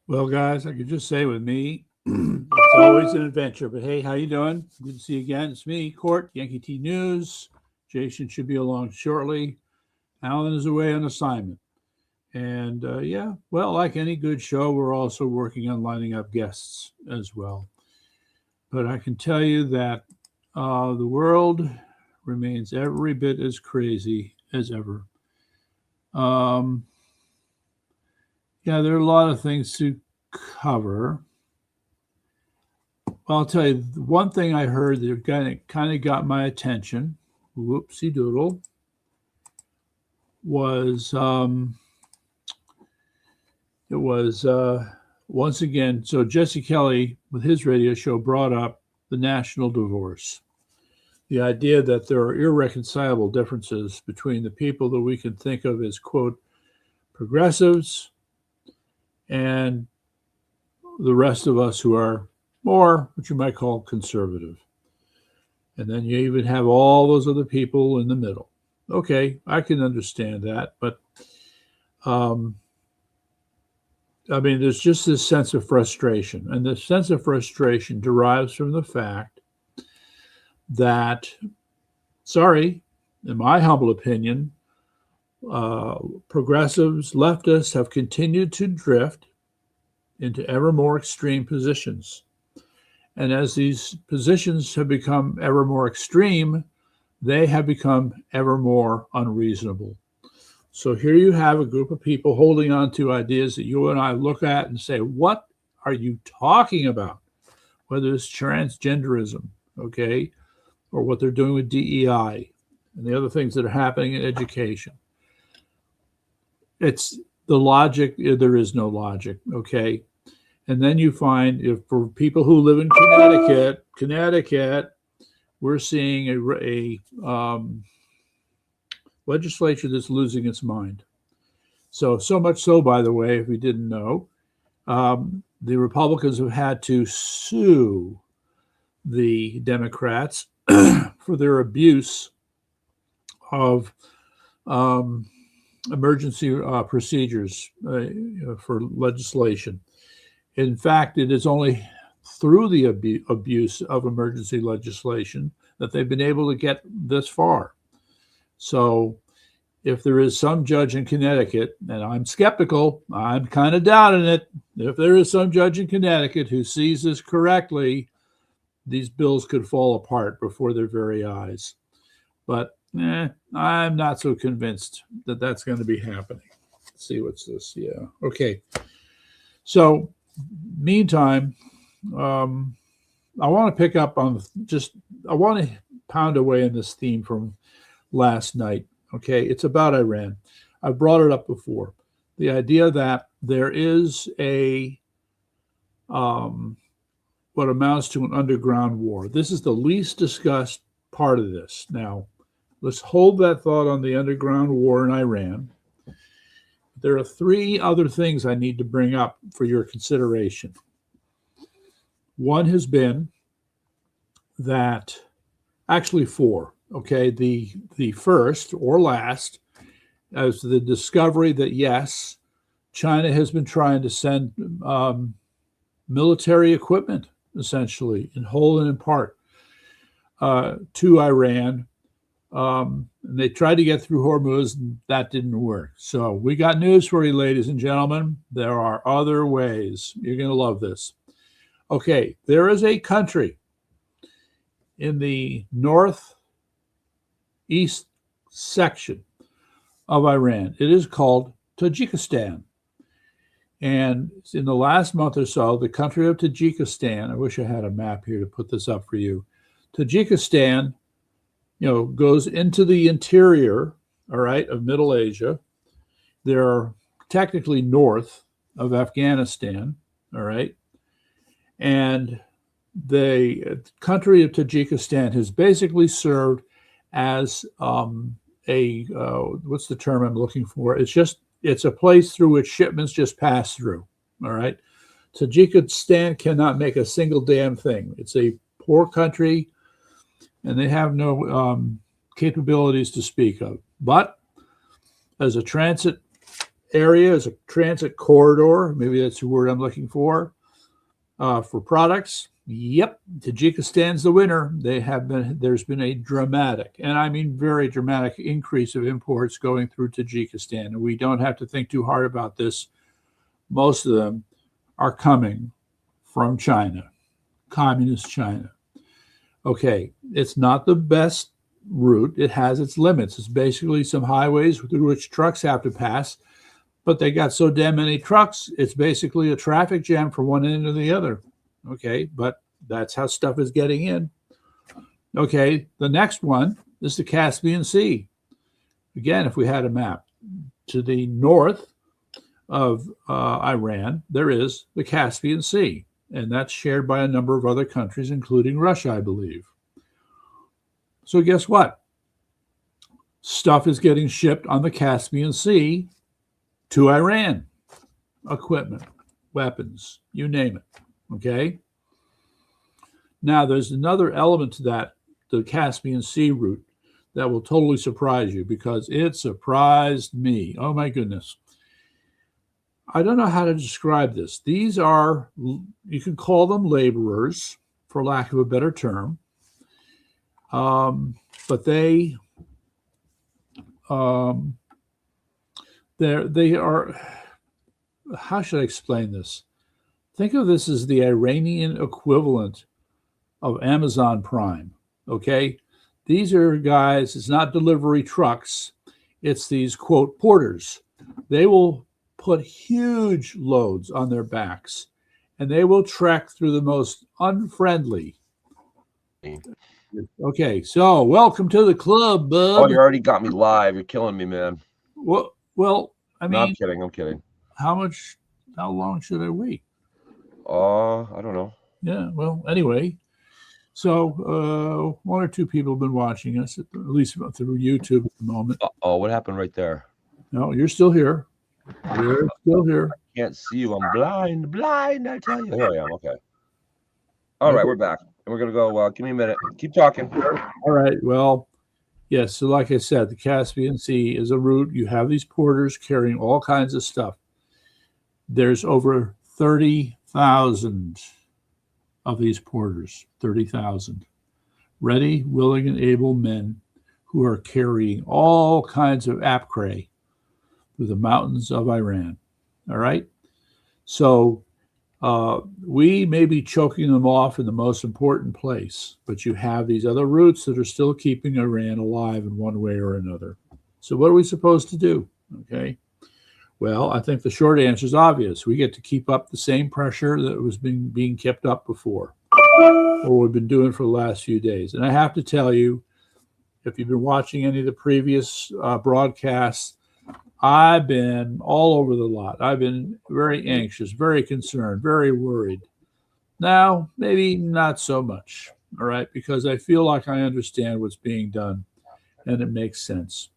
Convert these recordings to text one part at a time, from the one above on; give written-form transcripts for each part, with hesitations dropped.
Well, guys, I could just say with me, it's always an adventure. But hey, how you doing? Good to see you again. It's me, Court, Yankee T News. Jason should be along shortly. Alan is away on assignment. And yeah, well, like any good show, we're also working on lining up guests as well. But I can tell you that the world remains every bit as crazy as ever. Um, yeah, there are a lot of things to cover. Well, I'll tell you, one thing I heard that kind of got my attention, whoopsie doodle, was it was once again. So Jesse Kelly, with his radio show, brought up the national divorce, the idea that there are irreconcilable differences between the people that we can think of as quote progressives and the rest of us who are more what you might call conservative. And then you even have all those other people in the middle. Okay, I can understand that, but um, I mean, there's just this sense of frustration, and the sense of frustration derives from the fact that, sorry, in my humble opinion, progressives, leftists have continued to drift into ever more extreme positions. And as these positions have become ever more extreme, they have become ever more unreasonable. So here you have a group of people holding on to ideas that you and I look at and say, what are you talking about? Whether it's transgenderism, okay, or what they're doing with DEI and the other things that are happening in education. It's the logic, there is no logic, okay? And then you find if for people who live in Connecticut, we're seeing a legislature that's losing its mind. So much so, by the way, if we didn't know, the Republicans have had to sue the Democrats for their abuse of emergency procedures for legislation. In fact, it is only through the abuse of emergency legislation that they've been able to get this far. So if there is some judge in Connecticut, and I'm skeptical, I'm kind of doubting it, if there is some judge in Connecticut who sees this correctly, these bills could fall apart before their very eyes. But I'm not so convinced that that's going to be happening. Let's see, what's this? Yeah. Okay. So meantime, I want to pick up on I want to pound away on this theme from last night. Okay, it's about Iran. I've brought it up before. The idea that there is a what amounts to an underground war. This is the least discussed part of this. Now, let's hold that thought on the underground war in Iran. There are three other things I need to bring up for your consideration. One has been that, actually four, okay, the first or last as the discovery that yes, China has been trying to send military equipment, essentially, in whole and in part, to Iran. And they tried to get through Hormuz, and that didn't work. So we got news for you, ladies and gentlemen. There are other ways. You're going to love this. Okay, there is a country in the northeast section of Iran. It is called Tajikistan. And in the last month or so, the country of Tajikistan, I wish I had a map here to put this up for you. Tajikistan, goes into the interior, all right, of Middle Asia. They're technically north of Afghanistan, all right. And the country of Tajikistan has basically served as what's the term I'm looking for? It's a place through which shipments just pass through, all right. Tajikistan cannot make a single damn thing. It's a poor country, and they have no capabilities to speak of. But as a transit area is a transit corridor. Maybe that's the word I'm looking for products. Yep, Tajikistan's the winner. There's been a dramatic, and I mean very dramatic, increase of imports going through Tajikistan. And we don't have to think too hard about this. Most of them are coming from China, communist China. Okay, it's not the best route. It has its limits. It's basically some highways through which trucks have to pass, but they got so damn many trucks, it's basically a traffic jam from one end to the other. Okay, but that's how stuff is getting in. Okay, the next one is the Caspian Sea. Again, if we had a map, to the north of Iran, there is the Caspian Sea, and that's shared by a number of other countries, including Russia, I believe. So guess what? Stuff is getting shipped on the Caspian Sea to Iran. Equipment, weapons, you name it. Okay? Now, there's another element to that, the Caspian Sea route, that will totally surprise you because it surprised me. Oh, my goodness. I don't know how to describe this. These are, you can call them laborers, for lack of a better term. But they are, how should I explain this? Think of this as the Iranian equivalent of Amazon Prime, okay? These are guys, it's not delivery trucks, it's these, quote, porters. They will put huge loads on their backs, and they will trek through the most unfriendly. Okay, so welcome to the club, bud. Oh, you already got me live. You're killing me, man. Well, I mean, no, I'm kidding. How long should I wait? I don't know. Yeah, well, anyway, so one or two people have been watching us, at least through YouTube at the moment. Oh, what happened right there? No, you're still here. You're still here. I can't see you. I'm blind, I tell you. Here I am, okay. All right, we're back. And we're going to go, give me a minute. Keep talking. All right, well, yes, so like I said, the Caspian Sea is a route. You have these porters carrying all kinds of stuff. There's over 30,000 of these porters, 30,000. Ready, willing, and able men who are carrying all kinds of apcray through the mountains of Iran. All right? So we may be choking them off in the most important place, but you have these other routes that are still keeping Iran alive in one way or another. So what are we supposed to do? Okay. Well, I think the short answer is obvious. We get to keep up the same pressure that was being kept up before, or we've been doing for the last few days. And I have to tell you, if you've been watching any of the previous broadcasts, I've been all over the lot. I've been very anxious, very concerned, very worried. Now, maybe not so much, all right, because I feel like I understand what's being done and it makes sense.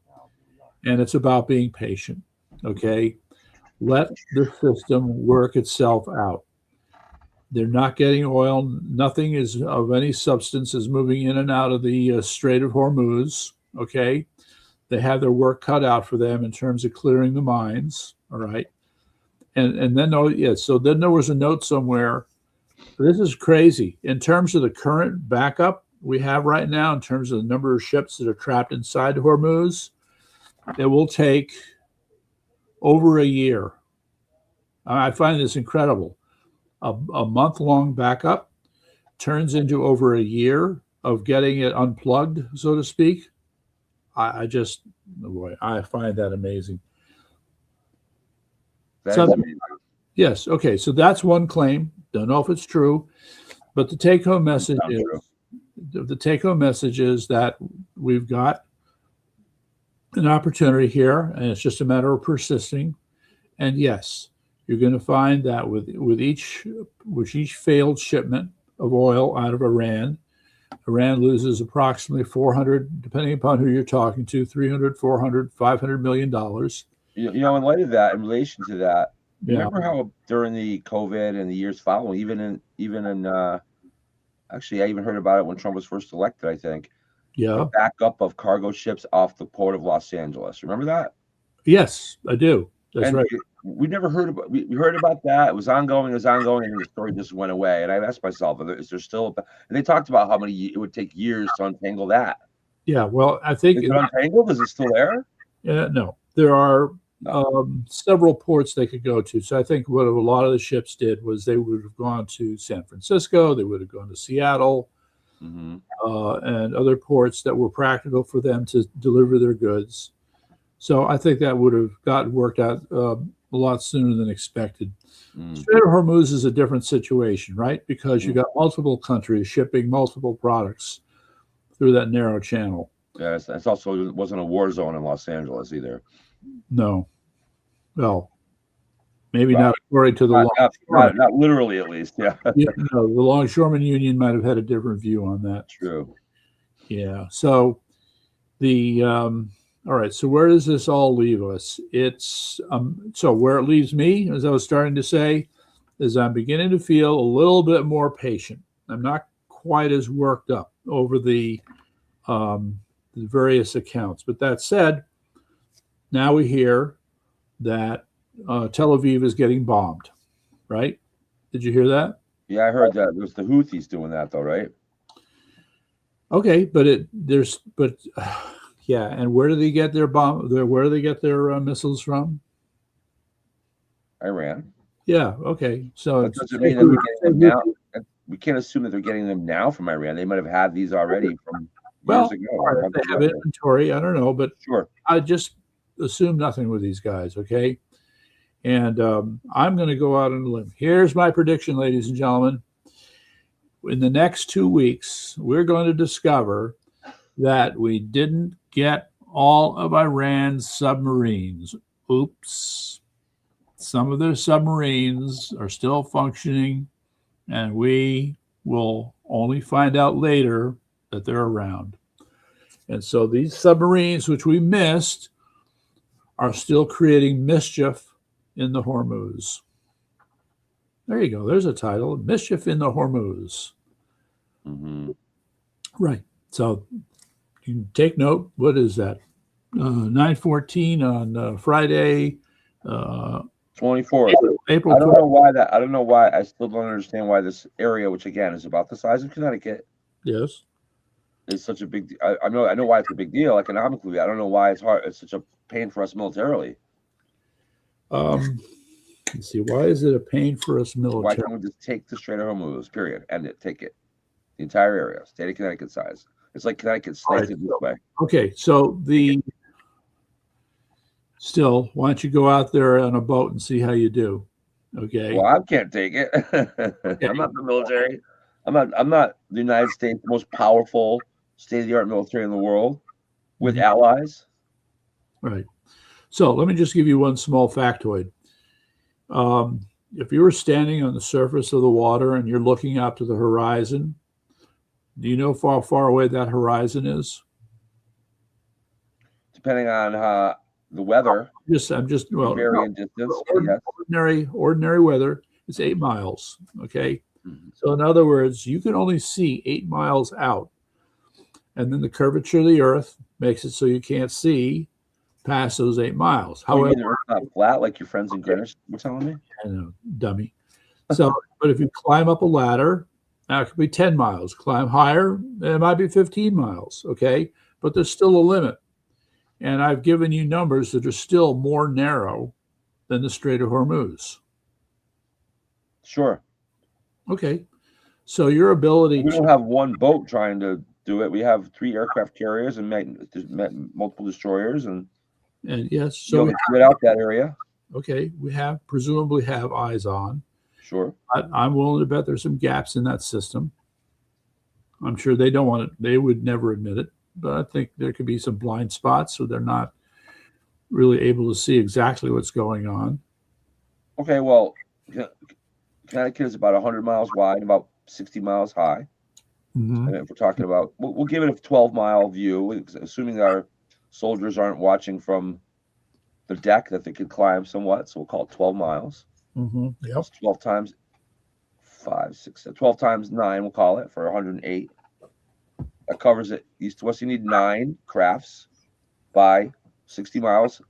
And it's about being patient, okay? Let the system work itself out. They're not getting oil. Nothing is of any substance is moving in and out of the Strait of Hormuz, okay? They have their work cut out for them in terms of clearing the mines, all right? And then, so then there was a note somewhere. This is crazy. In terms of the current backup we have right now, in terms of the number of ships that are trapped inside Hormuz, it will take over a year. I find this incredible. A month-long backup turns into over a year of getting it unplugged, so to speak. I find that amazing. That is amazing. Yes. Okay. So that's one claim. Don't know if it's true, but the take-home message is that we've got an opportunity here, and it's just a matter of persisting. And yes, you're going to find that with each failed shipment of oil out of Iran loses approximately 400, depending upon who you're talking to, 300, 400, $500 million. In light of that, in relation to that, remember how during the COVID and the years following, even in actually, I even heard about it when Trump was first elected, I think. Yeah. A backup of cargo ships off the port of Los Angeles. Remember that? Yes, I do. That's And right. we never heard about. We heard about that. It was ongoing. It was ongoing, and the story just went away. And I asked myself, is there still? And they talked about how many it would take years to untangle that. Yeah. Well, I think Is it untangled? Is it still there? no, there are No. several ports they could go to. So I think what a lot of the ships did was they would have gone to San Francisco, they would have gone to Seattle, Mm-hmm. and other ports that were practical for them to deliver their goods. So I think that would have gotten worked out a lot sooner than expected. Strait of Hormuz is a different situation, right? Because you got multiple countries shipping multiple products through that narrow channel. Yeah, it's also it wasn't a war zone in Los Angeles either. No, well, maybe not according to the not literally, at least. Yeah. Yeah, no, the Longshoremen Union might have had a different view on that. True. Yeah. So the all right. So where does this all leave us? It's so where it leaves me, as I was starting to say, is I'm beginning to feel a little bit more patient. I'm not quite as worked up over the various accounts. But that said, now we hear that Tel Aviv is getting bombed. Right? Did you hear that? Yeah, I heard that. It was the Houthis doing that, though, right? Okay, but yeah, and where do they get their where do they get their missiles from? Iran. Yeah, okay. So that doesn't mean that they're getting them now. We can't assume that they're getting them now from Iran. They might have had these already from years ago. They have inventory. I don't know, but sure. I just assume nothing with these guys, okay? And I'm going to go out on a limb. Here's my prediction, ladies and gentlemen. In the next 2 weeks, we're going to discover that we didn't get all of Iran's submarines. Oops. Some of their submarines are still functioning, and we will only find out later that they're around. And so these submarines, which we missed, are still creating mischief in the Hormuz. There you go. There's a title, Mischief in the Hormuz. Mm-hmm. Right. So you can take note. What is that? 9/14 on Friday. 24th. April. I don't know why that. I don't know why. I still don't understand why this area, which again is about the size of Connecticut, yes, is such a big. I know why it's a big deal economically. I don't know why it's hard. It's such a pain for us militarily. Let's see. Why is it a pain for us militarily? Why can't we just take the Strait of Hormuz? Period. End it. Take it. The entire area, state of Connecticut size. It's like Connecticut sliced it this way. Okay, so still, why don't you go out there on a boat and see how you do? Okay. Well, I can't take it. Okay. I'm not the military. I'm not the United States, the most powerful state-of-the-art military in the world with allies. Right. So let me just give you one small factoid. If you were standing on the surface of the water and you're looking out to the horizon, do you know how far away that horizon is? Depending on the weather. I'm just varying distance. Ordinary weather. It's 8 miles. Okay. Mm-hmm. So in other words, you can only see 8 miles out, and then the curvature of the Earth makes it so you can't see past those 8 miles. However, the Earth's not flat like your friends in Greenwich were telling me. I know, dummy. So, but if you climb up a ladder, now it could be 10 miles. Climb higher, it might be 15 miles. Okay, but there's still a limit. And I've given you numbers that are still more narrow than the Strait of Hormuz. Sure. Okay. So your ability we don't have one boat trying to do it. We have 3 aircraft carriers and multiple destroyers and yes, so we split out that area. Okay, we presumably have eyes on. Sure. I'm willing to bet there's some gaps in that system. I'm sure they don't want it. They would never admit it. But I think there could be some blind spots, so they're not really able to see exactly what's going on. Okay, well, Connecticut is about 100 miles wide, about 60 miles high. Mm-hmm. And if we're talking about, we'll give it a 12-mile view, assuming our soldiers aren't watching from the deck that they could climb somewhat. So we'll call it 12 miles. Mm-hmm. Yep. 12 times 5, 6, 12 times 9, we'll call it, for 108. That covers it east to west. You need 9 crafts by 60 miles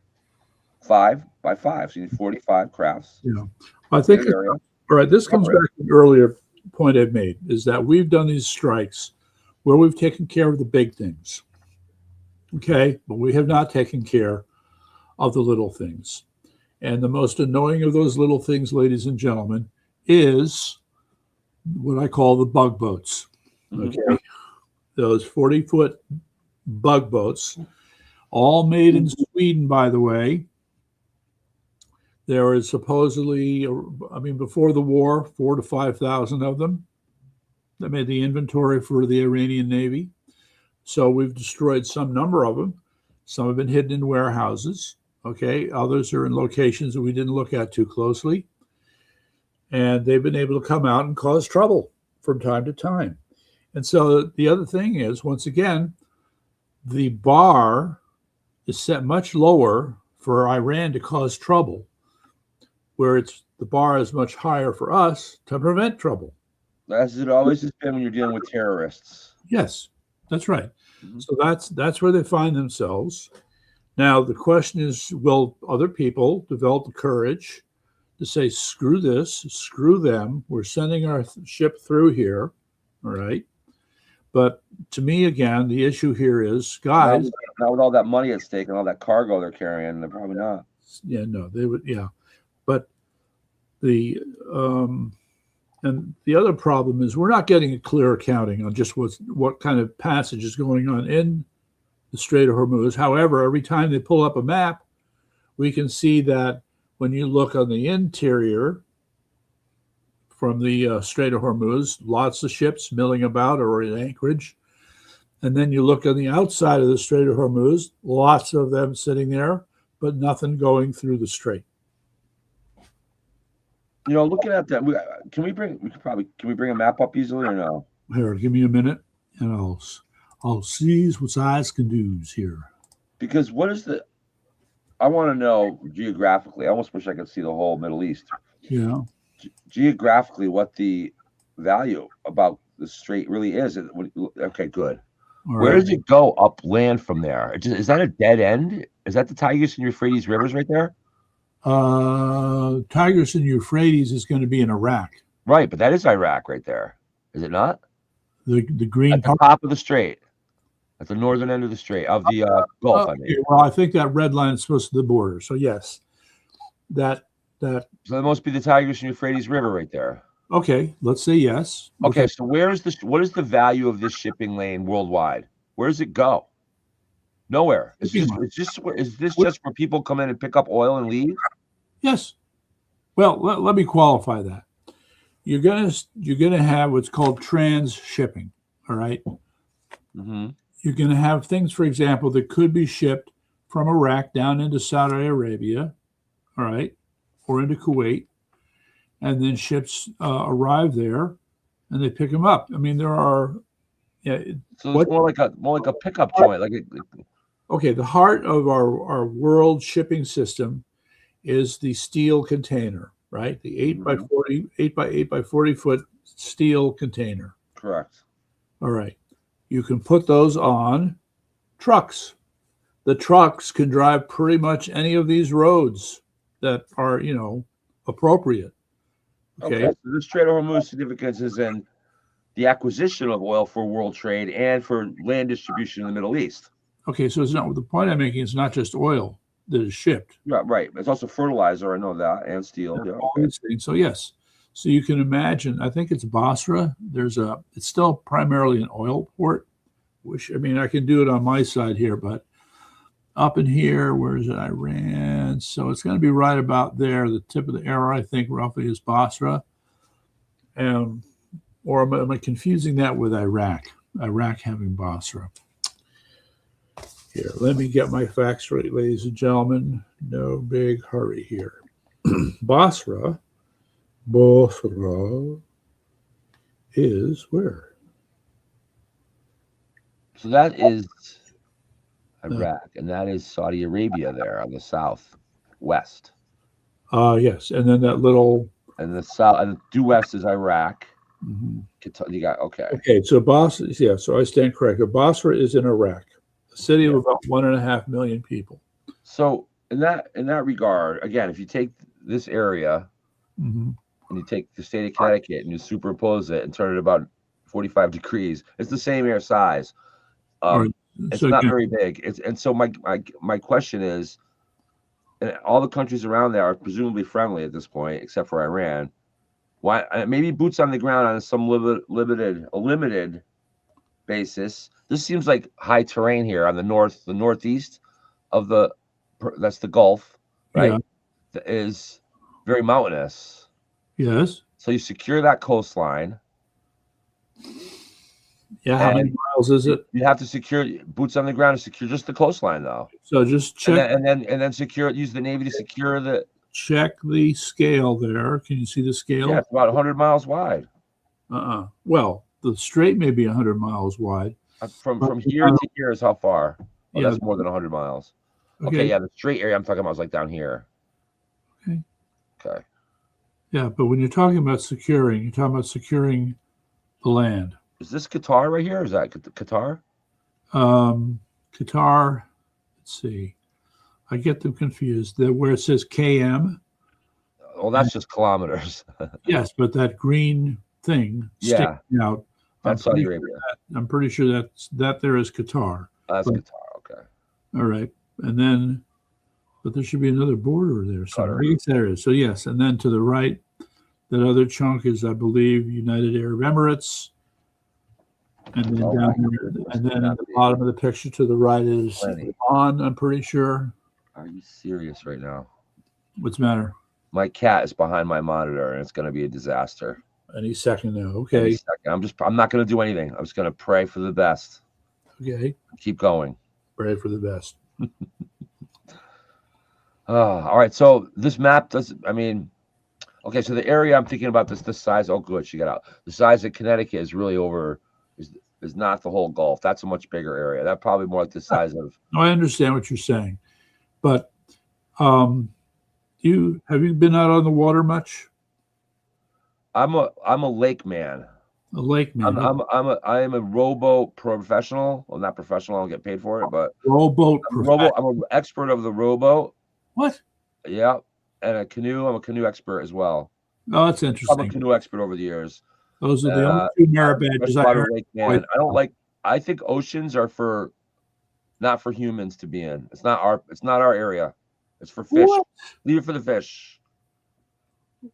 5 by 5. So you need 45 crafts. Yeah. I think, Big area. all right, this comes Cover back to an earlier point I've made, is that we've done these strikes where we've taken care of the big things, okay? But we have not taken care of the little things. And the most annoying of those little things, ladies and gentlemen, is what I call the bug boats, Mhm. okay? Those 40-foot bug boats, all made in Sweden, by the way. There is supposedly, I mean, before the war, 4 to 5,000 of them. That made the inventory for the Iranian Navy. So we've destroyed some number of them. Some have been hidden in warehouses. Okay. Others are in locations that we didn't look at too closely. And they've been able to come out and cause trouble from time to time. And so the other thing is, once again, the bar is set much lower for Iran to cause trouble, where the bar is much higher for us to prevent trouble. As it always has been when you're dealing with terrorists. Yes, that's right. Mhm. So that's where they find themselves. Now the question is, will other people develop the courage to say, screw this, screw them, we're sending our ship through here, all right? But to me, again, the issue here is, guys. Not with all that money at stake and all that cargo they're carrying, they're probably not. Yeah, no, they would, yeah. But the and the other problem is we're not getting a clear accounting on just what kind of passage is going on in the Strait of Hormuz. However, every time they pull up a map, we can see that when you look on the interior from the Strait of Hormuz, lots of ships milling about or in anchorage. And then you look on the outside of the Strait of Hormuz, lots of them sitting there, but nothing going through the strait. You know, looking at that, can we bring a map up easily or no? Here, give me a minute, and I'll seize what eyes can do here. Because I want to know geographically. I almost wish I could see the whole Middle East. Yeah. Geographically, what the value about the strait really is. Okay, good. Where does it go upland from there? Is that a dead end? Is that the Tigris and Euphrates rivers right there? Tigris and Euphrates is going to be in Iraq. Right, but that is Iraq right there. Is it not? The green at the top of the strait, at the northern end of the strait of the Gulf. I mean, well, I think that red line is supposed to be the border. So yes, that. So that must be the Tigris and Euphrates River right there. Okay, let's say yes. Okay, so what is the value of this shipping lane worldwide? Where does it go? Nowhere. Is this just where people come in and pick up oil and leave? Yes. Well, let me qualify that. You're gonna have what's called transshipping. All right. Mm-hmm. You're gonna have things, for example, that could be shipped from Iraq down into Saudi Arabia, all right, or into Kuwait, and then ships arrive there, and they pick them up. I mean, there are. Yeah. So it's more like a pickup joint, Okay, the heart of our world shipping system is the steel container, right? The 8 by 8 by 40 foot steel container. Correct. All right. You can put those on trucks. The trucks can drive pretty much any of these roads that are, appropriate. Okay. So the Strait of Hormuz significance is in the acquisition of oil for world trade and for land distribution in the Middle East. Okay, so it's not the point I'm making is not just oil that is shipped. Yeah, right. It's also fertilizer, I know that, and steel. Yeah, okay. So yes. So you can imagine, I think it's Basra. It's still primarily an oil port, I can do it on my side here, but up in here, where is it? Iran. So it's going to be right about there. The tip of the arrow, I think, roughly is Basra. Or am I confusing that with Iraq? Iraq having Basra. Here, let me get my facts straight, ladies and gentlemen. No big hurry here. Basra is where? So that is Iraq, and that is Saudi Arabia there on the southwest. Yes, and then that little. And the south and due west is Iraq. Mm-hmm. You got okay. Okay, so Basra, yeah. So I stand corrected. Basra is in Iraq, a city of about 1.5 million people. So in that regard, again, if you take this area Mhm. and you take the state of Connecticut and you superimpose it and turn it about 45 degrees, it's the same air size. All right. It's So not again, very big. So my question is, and all the countries around there are presumably friendly at this point, except for Iran. Why? Maybe boots on the ground on some limited basis. This seems like high terrain here on the northeast of that's the Gulf, right? yeah, That is very mountainous. yes, So you secure that coastline, yeah. How many and miles is it? you have to secure boots on the ground to secure just the coastline, though. So just check And then secure. Use the Navy to secure the. check the scale there. Can you see the scale? Yeah, it's about 100 miles wide. Well, the strait may be 100 miles wide. From here to here is how far? Oh, Yeah. that's more than 100 miles. Okay. Okay, yeah, the straight area I'm talking about is like down here. Okay. Okay. Yeah, but when you're talking about securing, you're talking about securing the land. Is this Qatar right here? Is that Qatar? Qatar, let's see. I get them confused. Where it says KM. Well, that's just kilometers. Yes, but that green thing Yeah, sticking out. that's Saudi Arabia. I'm pretty sure that there is Qatar. That's But- Qatar. Okay. All right. And then, but there should be another border there somewhere. Qatar. Yes, there is. So yes, and then to the right, that other chunk is, I believe, United Arab Emirates. And then Oh, down my here, goodness. and then at the bottom of the picture to the right is Plenty. Oman, I'm pretty sure. Are you serious right now? What's the matter? My cat is behind my monitor, and it's going to be a disaster. Any second now. Any Okay. second. I'm not going to do anything. I'm just going to pray for the best. Okay. Keep going. Pray for the best. All right. So this map does. I mean, okay. So the area I'm thinking about the size. Oh, good. She got out. The size of Connecticut is really over. Is not the whole Gulf. That's a much bigger area. That probably more like the size of. No, I understand what you're saying, but have you been out on the water much? I'm a lake man. A lake man. I am a rowboat professional. Well, not professional. I don't get paid for it, but Rowboat. I'm an expert of the rowboat. What? Yeah, and a canoe. I'm a canoe expert as well. Oh, that's I'm a interesting. canoe expert over the years. Those are the only two merit badges I Freshwater heard. lake man. I don't like. I think oceans are not for humans to be in. It's not our area. It's for fish. What? Leave it for the fish.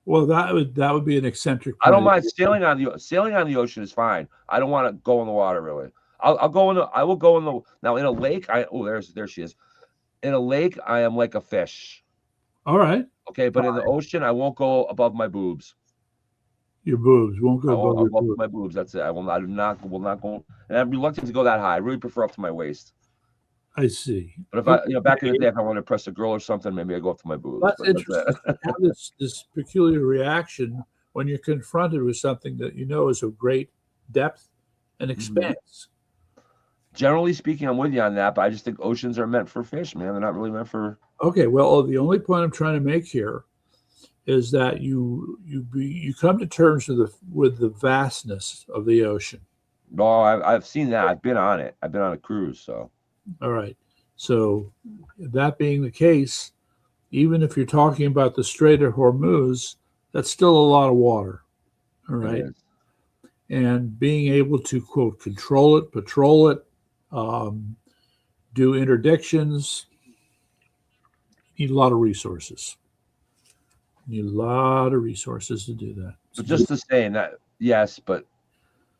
Well, that would be an eccentric. I don't place. mind sailing on the ocean is fine. I don't want to go in the water really. I will go in the now in a lake. There she is. In a lake, I am like a fish. All right. Okay, but in the ocean, I won't go above my boobs. Your boobs won't go above I'll your go up to boobs. my boobs. That's it. I will not go. And I'm reluctant to go that high. I really prefer up to my waist. I see. But if I, back in the day, if I want to impress a girl or something, maybe I go up to my boobs. That's But interesting. You have this peculiar reaction when you're confronted with something that you know is of great depth and expanse. Generally speaking, I'm with you on that, but I just think oceans are meant for fish, man. They're not really meant for. Okay, well, the only point I'm trying to make here is that you come to terms with the vastness of the ocean. No, I've seen that. I've been on it. I've been on a cruise, so. All right. So that being the case, even if you're talking about the Strait of Hormuz, that's still a lot of water. All right. It is. And being able to, quote, control it, patrol it, do interdictions, you need a lot of resources. You need a lot of resources to do that. But just to say that, yes, but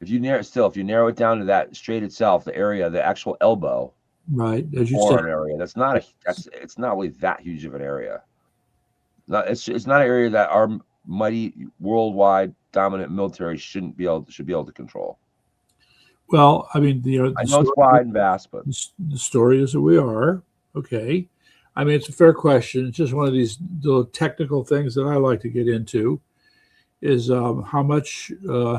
if you narrow it down to that strait itself, the area, the actual elbow, right, as you or said, an area it's not really that huge of an area. It's not an area that our mighty worldwide dominant military should be able to control. well, I mean, I know it's wide and vast, but the story is that we are okay. I mean, it's a fair question. It's just one of these little technical things that I like to get into. Is how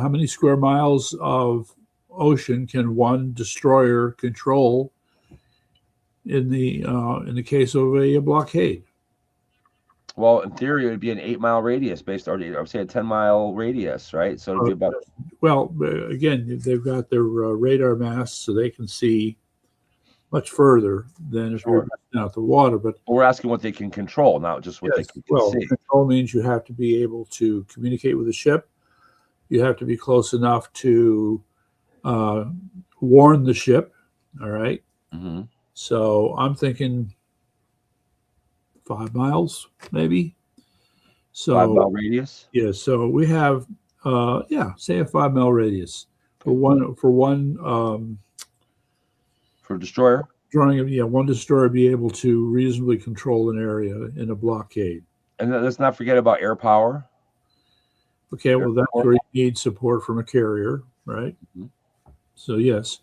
many square miles of ocean can one destroyer control in the case of a blockade? well, in theory, it would be an 8-mile radius based on, I would say, a 10-mile radius, right? So it'd be about. Well, again, they've got their radar masts, so they can see. much further than if you're out the water. But we're asking what they can control, not just what they can see. Control means you have to be able to communicate with the ship. You have to be close enough to warn the ship. All right. Mm-hmm. So I'm thinking 5 miles, maybe. So 5-mile radius. Yeah. So we have, say a 5 mile radius for one for a destroyer. One destroyer be able to reasonably control an area in a blockade. And let's not forget about air power. Okay, well, that's where you need support from a carrier, right? Mm-hmm. So yes,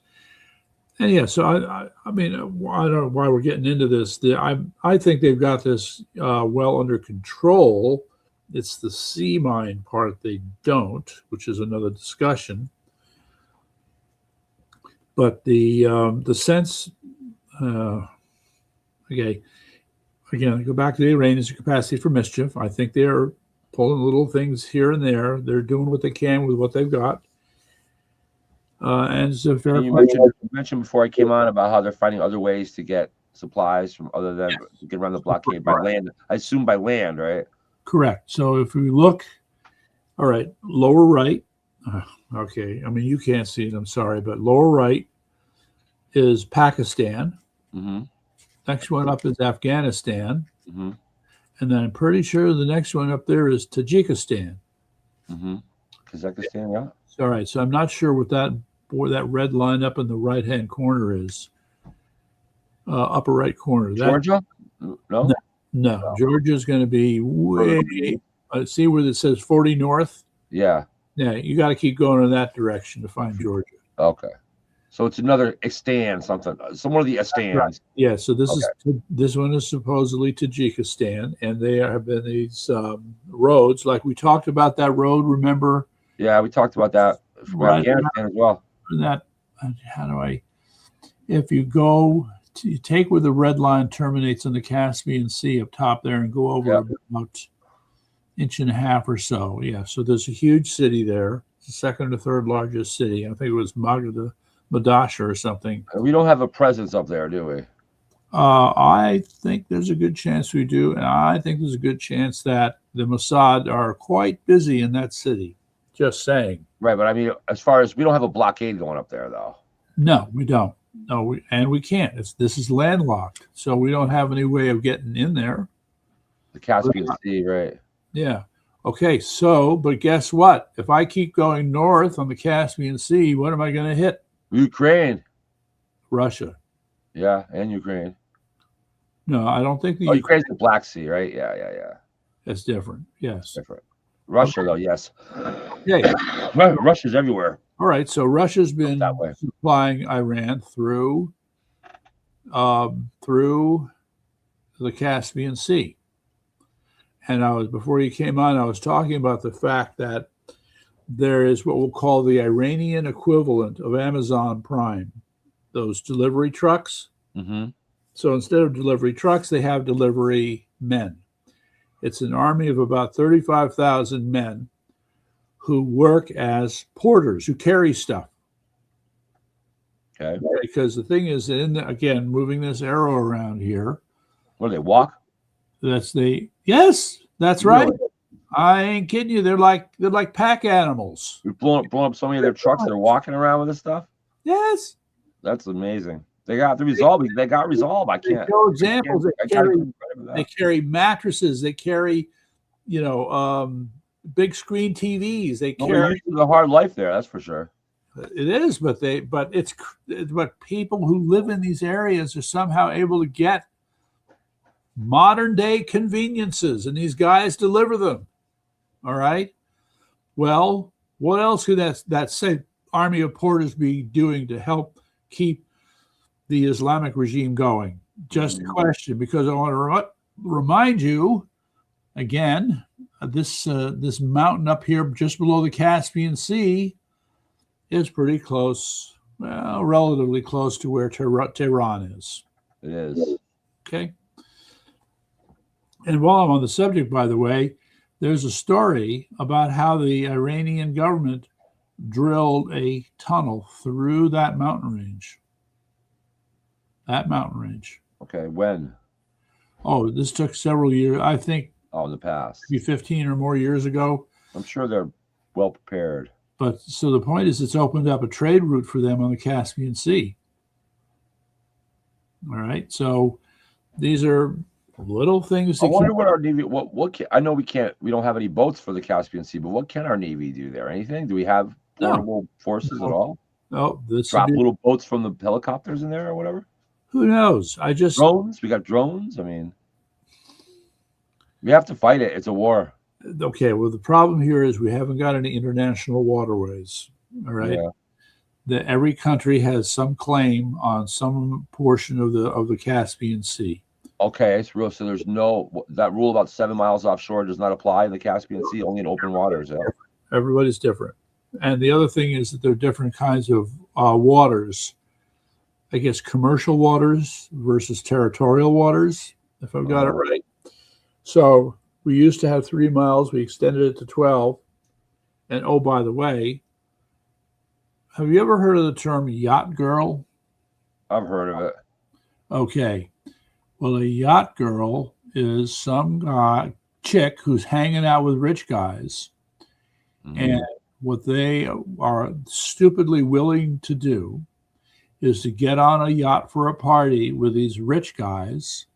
and so I mean, I don't know why we're getting into this. I think they've got this well under control. It's the sea mine part they don't, which is another discussion. But the sense, again, I go back to the Iranians' capacity for mischief. I think they're pulling little things here and there. They're doing what they can with what they've got. And it's a fair question. You mentioned before I came on about how they're finding other ways to get supplies from other than to get around the blockade by land. I assume by land, right? Correct. So if we look, all right, lower right. Okay, I mean, you can't see it, I'm sorry, but lower right is Pakistan. Mm-hmm. Next one up is Afghanistan. Mm-hmm. And then I'm pretty sure the next one up there is Tajikistan. Mm-hmm. Kazakhstan, yeah. All right, so I'm not sure what that red line up in the right-hand corner is. Upper right corner. Georgia? No. Georgia's going to be way. See where it says 40 north? Yeah. Yeah, you got to keep going in that direction to find Georgia. Okay. So it's another Istan, something. Some of the Istans. Right. Yeah, so this one is supposedly Tajikistan, and there have been these roads, like we talked about that road, remember? Yeah, we talked about that from Afghanistan as well. If you go, you take where the red line terminates in the Caspian Sea up top there and go over about inch and a half or so. Yeah, so there's a huge city there. It's the second or third largest city. I think it was Madasha or something. We don't have a presence up there, do we? I think there's a good chance we do, and I think there's a good chance that the Mossad are quite busy in that city. Just saying. Right, but I mean, as far as we don't have a blockade going up there, though. No, we don't. No, we can't. This is landlocked, so we don't have any way of getting in there. The Caspian Sea, right? Yeah. Okay. So, but guess what? If I keep going north on the Caspian Sea, what am I going to hit? Ukraine. Russia. Yeah, and Ukraine. No, I don't think Ukraine's the Black Sea, right? Yeah. That's different. Yes. Different. Russia, though, yes. Yeah. Russia's everywhere. All right. So Russia's been supplying Iran through the Caspian Sea. And before you came on, I was talking about the fact that there is what we'll call the Iranian equivalent of Amazon Prime, those delivery trucks. Mm-hmm. So instead of delivery trucks, they have delivery men. It's an army of about 35,000 men who work as porters, who carry stuff. Okay. Because the thing is, again, moving this arrow around here. What do they walk? Yes, that's right. Really? I ain't kidding you. They're like pack animals. We've blown up so many of their trucks. They're walking around with this stuff. Yes. That's amazing. They got the resolve. They got resolve. I can't. Show examples. They carry mattresses. They carry, big screen TVs. They carry the hard life there. That's for sure. It is, but people who live in these areas are somehow able to get modern day conveniences, and these guys deliver them. All right. Well, what else could that same army of porters be doing to help keep the Islamic regime going? Just a question, because I want to remind you again, this mountain up here just below the Caspian Sea is pretty close, relatively close to where Tehran is. It is. Okay. And while I'm on the subject, by the way, there's a story about how the Iranian government drilled a tunnel through that mountain range. that mountain range. Okay, when? Oh, this took several years. I think Oh, in the past. maybe 15 or more years ago. I'm sure they're well prepared. But so the point is, it's opened up a trade route for them on the Caspian Sea. All right. So these are little things. I wonder what our Navy, I know we don't have any boats for the Caspian Sea, but what can our Navy do there? Anything? Do we have portable forces at all? No, Drop little boats from the helicopters in there or whatever? Who knows? Drones? We got drones? I mean, we have to fight it. It's a war. Okay, well, the problem here is we haven't got any international waterways. All right. Yeah. That every country has some claim on some portion of the Caspian Sea. Okay, it's real. So there's that rule about 7 miles offshore does not apply in the Caspian Sea, only in open waters. Yeah? Everybody's different. And the other thing is that there are different kinds of waters. I guess commercial waters versus territorial waters, if I've got it right. So we used to have 3 miles. We extended it to 12. And oh, by the way, have you ever heard of the term yacht girl? I've heard of it. Okay. Well, a yacht girl is some chick who's hanging out with rich guys. Mm-hmm. And what they are stupidly willing to do is to get on a yacht for a party with these rich guys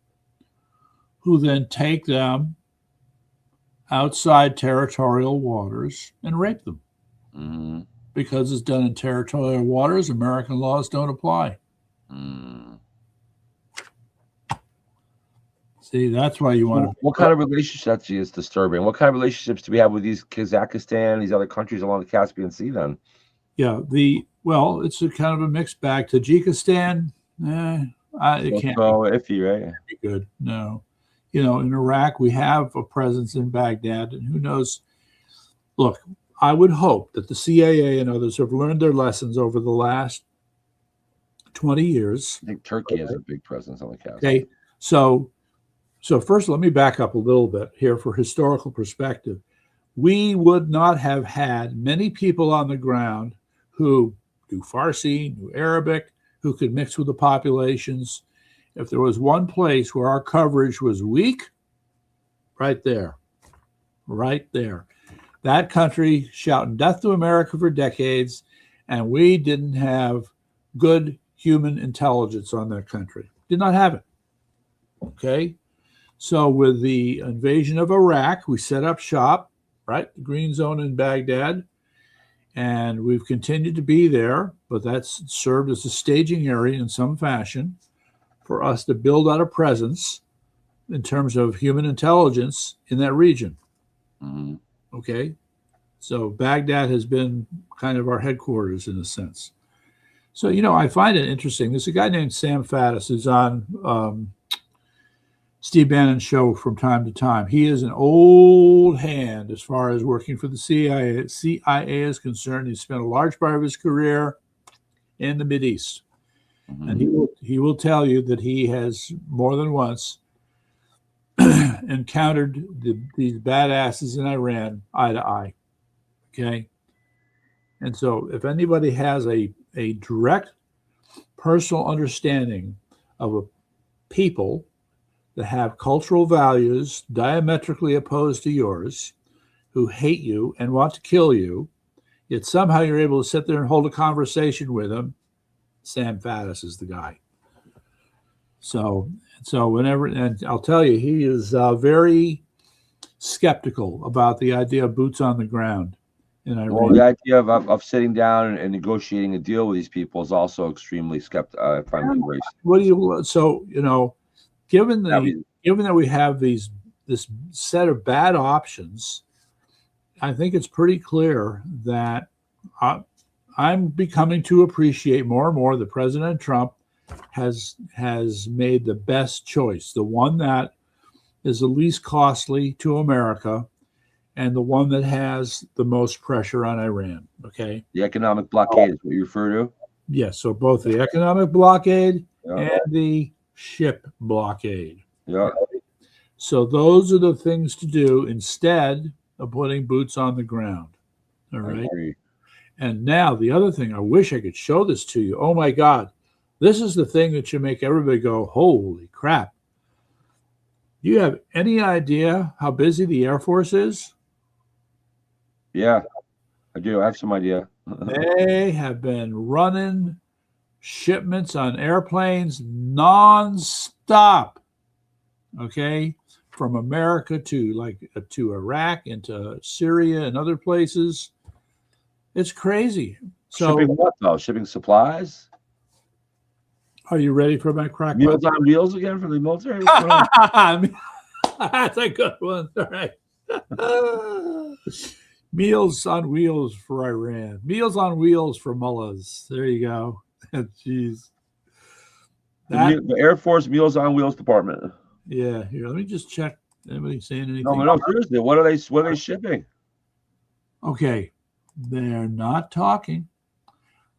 who then take them outside territorial waters and rape them. Mm-hmm. Because it's done in territorial waters, American laws don't apply. Mm. See, that's why you want to. What kind of relationships is disturbing? What kind of relationships do we have with these Kazakhstan, these other countries along the Caspian Sea then? Yeah, it's a kind of a mixed bag. Tajikistan, it can't so iffy, right? Be good. No. In Iraq, we have a presence in Baghdad, and who knows? Look, I would hope that the CIA and others have learned their lessons over the last 20 years. I think Turkey has a big presence on the Caspian. Okay, so first, let me back up a little bit here for historical perspective. We would not have had many people on the ground who knew Farsi, knew Arabic, who could mix with the populations. If there was one place where our coverage was weak, right there. That country shouting death to America for decades, and we didn't have good human intelligence on that country. Did not have it. Okay? So with the invasion of Iraq, we set up shop, right? The Green Zone in Baghdad. And we've continued to be there, but that's served as a staging area in some fashion for us to build out a presence in terms of human intelligence in that region. Mm-hmm. Okay? So Baghdad has been kind of our headquarters in a sense. So, I find it interesting. There's a guy named Sam Faddis who's on Steve Bannon's show from time to time. He is an old hand as far as working for the CIA. CIA is concerned. He spent a large part of his career in the Mideast. Mm-hmm. And he will tell you that he has more than once encountered these badasses in Iran eye to eye. Okay? And so if anybody has a direct personal understanding of a people that have cultural values diametrically opposed to yours, who hate you and want to kill you, yet somehow you're able to sit there and hold a conversation with them, Sam Faddis is the guy. So whenever, and I'll tell you, he is very skeptical about the idea of boots on the ground in Iran. Well, the idea of sitting down and negotiating a deal with these people is also extremely skeptical. If I'm embraced. Given that we have this set of bad options, I think it's pretty clear that I'm becoming to appreciate more and more that President Trump has made the best choice, the one that is the least costly to America and the one that has the most pressure on Iran. Okay. The economic blockade is what you refer to? Yes. So both the economic blockade and the ship blockade. Yeah. So those are the things to do instead of putting boots on the ground. All right. And now the other thing, I wish I could show this to you. Oh my God. This is the thing that should make everybody go, holy crap. Do you have any idea how busy the Air Force is? Yeah, I do. I have some idea. They have been running shipments on airplanes nonstop. Okay, from America to Iraq and to Syria and other places. It's crazy. So, Shipping what though? Shipping supplies? are you ready for my crack? Meals on Wheels again for the military? What's going on? That's a good one. All right. Meals on Wheels for Iran. Meals on Wheels for mullahs. There you go. Jeez. The Air Force Meals on Wheels Department. Yeah. Here, let me just check. Anybody saying anything? No, seriously. What are they shipping? Okay. They're not talking,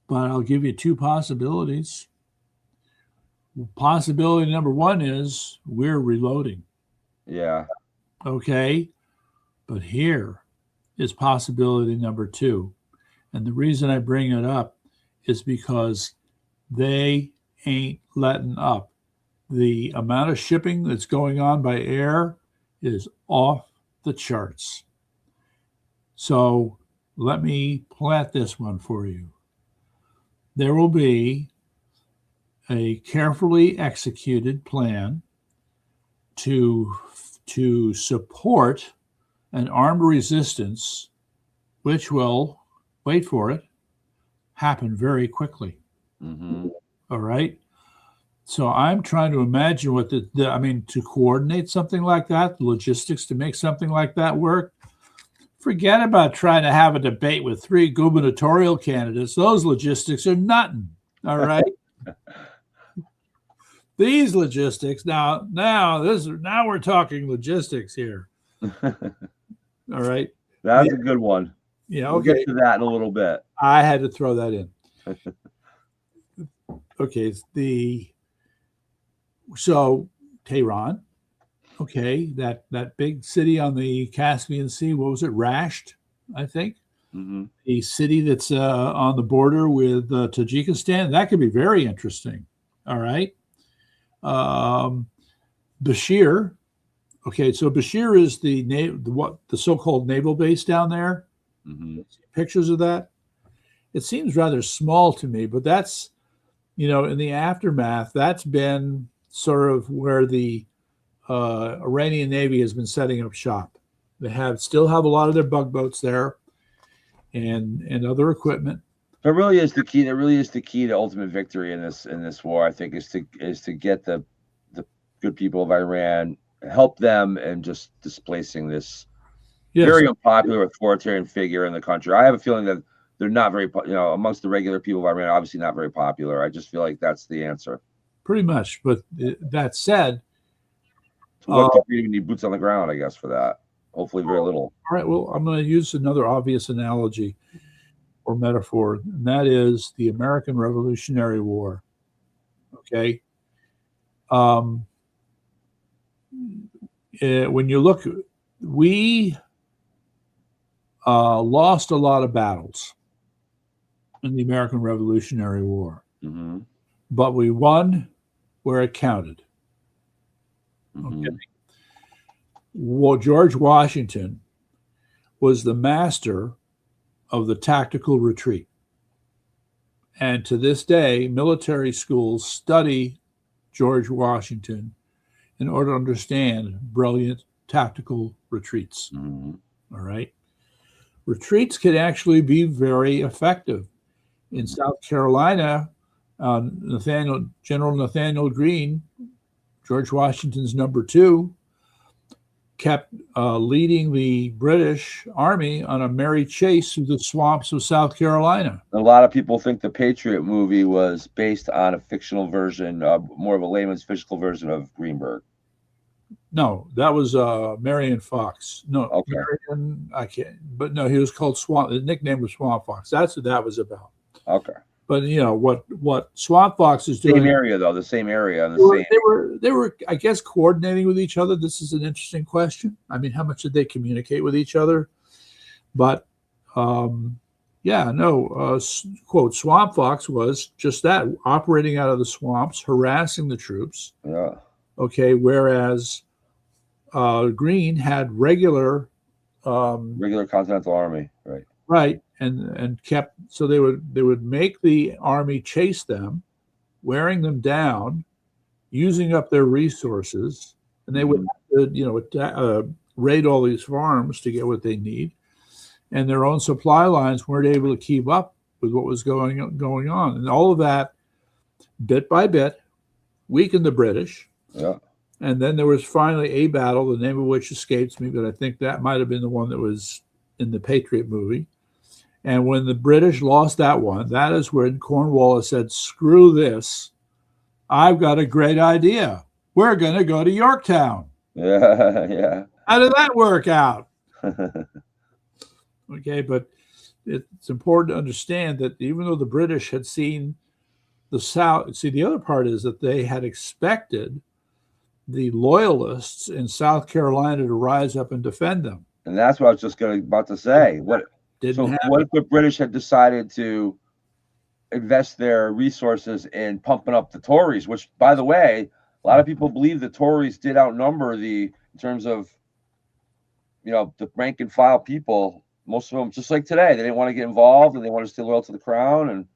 but I'll give you two possibilities. Possibility number one is we're reloading. Yeah. Okay. But here is possibility number two. And the reason I bring it up is because they ain't letting up. The amount of shipping that's going on by air is off the charts. So let me plant this one for you. There will be a carefully executed plan to support an armed resistance, which will, wait for it, happen very quickly. Mm-hmm. All right. So I'm trying to imagine what to coordinate something like that, the logistics to make something like that work. Forget about trying to have a debate with 3 gubernatorial candidates. Those logistics are nothing. All right. These logistics now we're talking logistics here. All right. That's a good one. Yeah. We'll Okay. get to that in a little bit. I had to throw that in. Okay. So Tehran. Okay. That big city on the Caspian Sea. What was it? Rasht, I think. Mm-hmm. A city that's on the border with Tajikistan. That could be very interesting. All right. Bashir. Okay, so Bashir is the so-called naval base down there. Mm-hmm. Pictures of that. It seems rather small to me, but that's, in the aftermath, that's been sort of where the Iranian Navy has been setting up shop. They still have a lot of their bug boats there, and other equipment. It really is the key. That really is the key to ultimate victory in this war. I think is to get the good people of Iran, help them, and just displacing this very unpopular authoritarian figure in the country. I have a feeling that they're not very, amongst the regular people of Iran, obviously not very popular. I just feel like that's the answer. Pretty much. But that said, to what degree do we need boots on the ground? I guess for that. Hopefully, very little. All right. Well, I'm going to use another obvious analogy or metaphor, and that is the American Revolutionary War. Okay. When you look, we lost a lot of battles in the American Revolutionary War, mm-hmm. but we won where it counted. Mm-hmm. Okay. Well, George Washington was the master of the tactical retreat. And to this day, military schools study George Washington in order to understand brilliant tactical retreats. Mm-hmm. All right. Retreats can actually be very effective. In South Carolina, General Nathaniel Greene, George Washington's number 2, kept leading the British Army on a merry chase through the swamps of South Carolina. A lot of people think the Patriot movie was based on a fictional version, more of a layman's fictional version of Greenberg. No, that was Marion Fox. No, okay. Marion, I can't. But no, he was called Swamp. The nickname was Swamp Fox. That's what that was about. Okay. But what Swamp Fox is doing? Same area though, the same area. They were, I guess, coordinating with each other. This is an interesting question. I mean, how much did they communicate with each other? But Yeah, no, quote, Swamp Fox was just that, operating out of the swamps, harassing the troops. Yeah. Okay, whereas Green had regular, Regular Continental Army, right? right, and kept, so they would make the army chase them, wearing them down, using up their resources, and they would have to, raid all these farms to get what they need, and their own supply lines weren't able to keep up with what was going on, and all of that, bit by bit, weakened the British. Yeah. And then there was finally a battle, the name of which escapes me, but I think that might have been the one that was in the Patriot movie. And when the British lost that one, that is when Cornwallis said, "Screw this. I've got a great idea. We're going to go to Yorktown." Yeah. Yeah. How did that work out? Okay, but it's important to understand that even though the British had seen the South, see, the other part is that they had expected the loyalists in South Carolina to rise up and defend them. And that's what I was just about to say. What if the British had decided to invest their resources in pumping up the Tories, which, by the way, a lot of people believe the Tories did outnumber in terms of, the rank and file people. Most of them, just like today, they didn't want to get involved and they wanted to stay loyal to the crown, and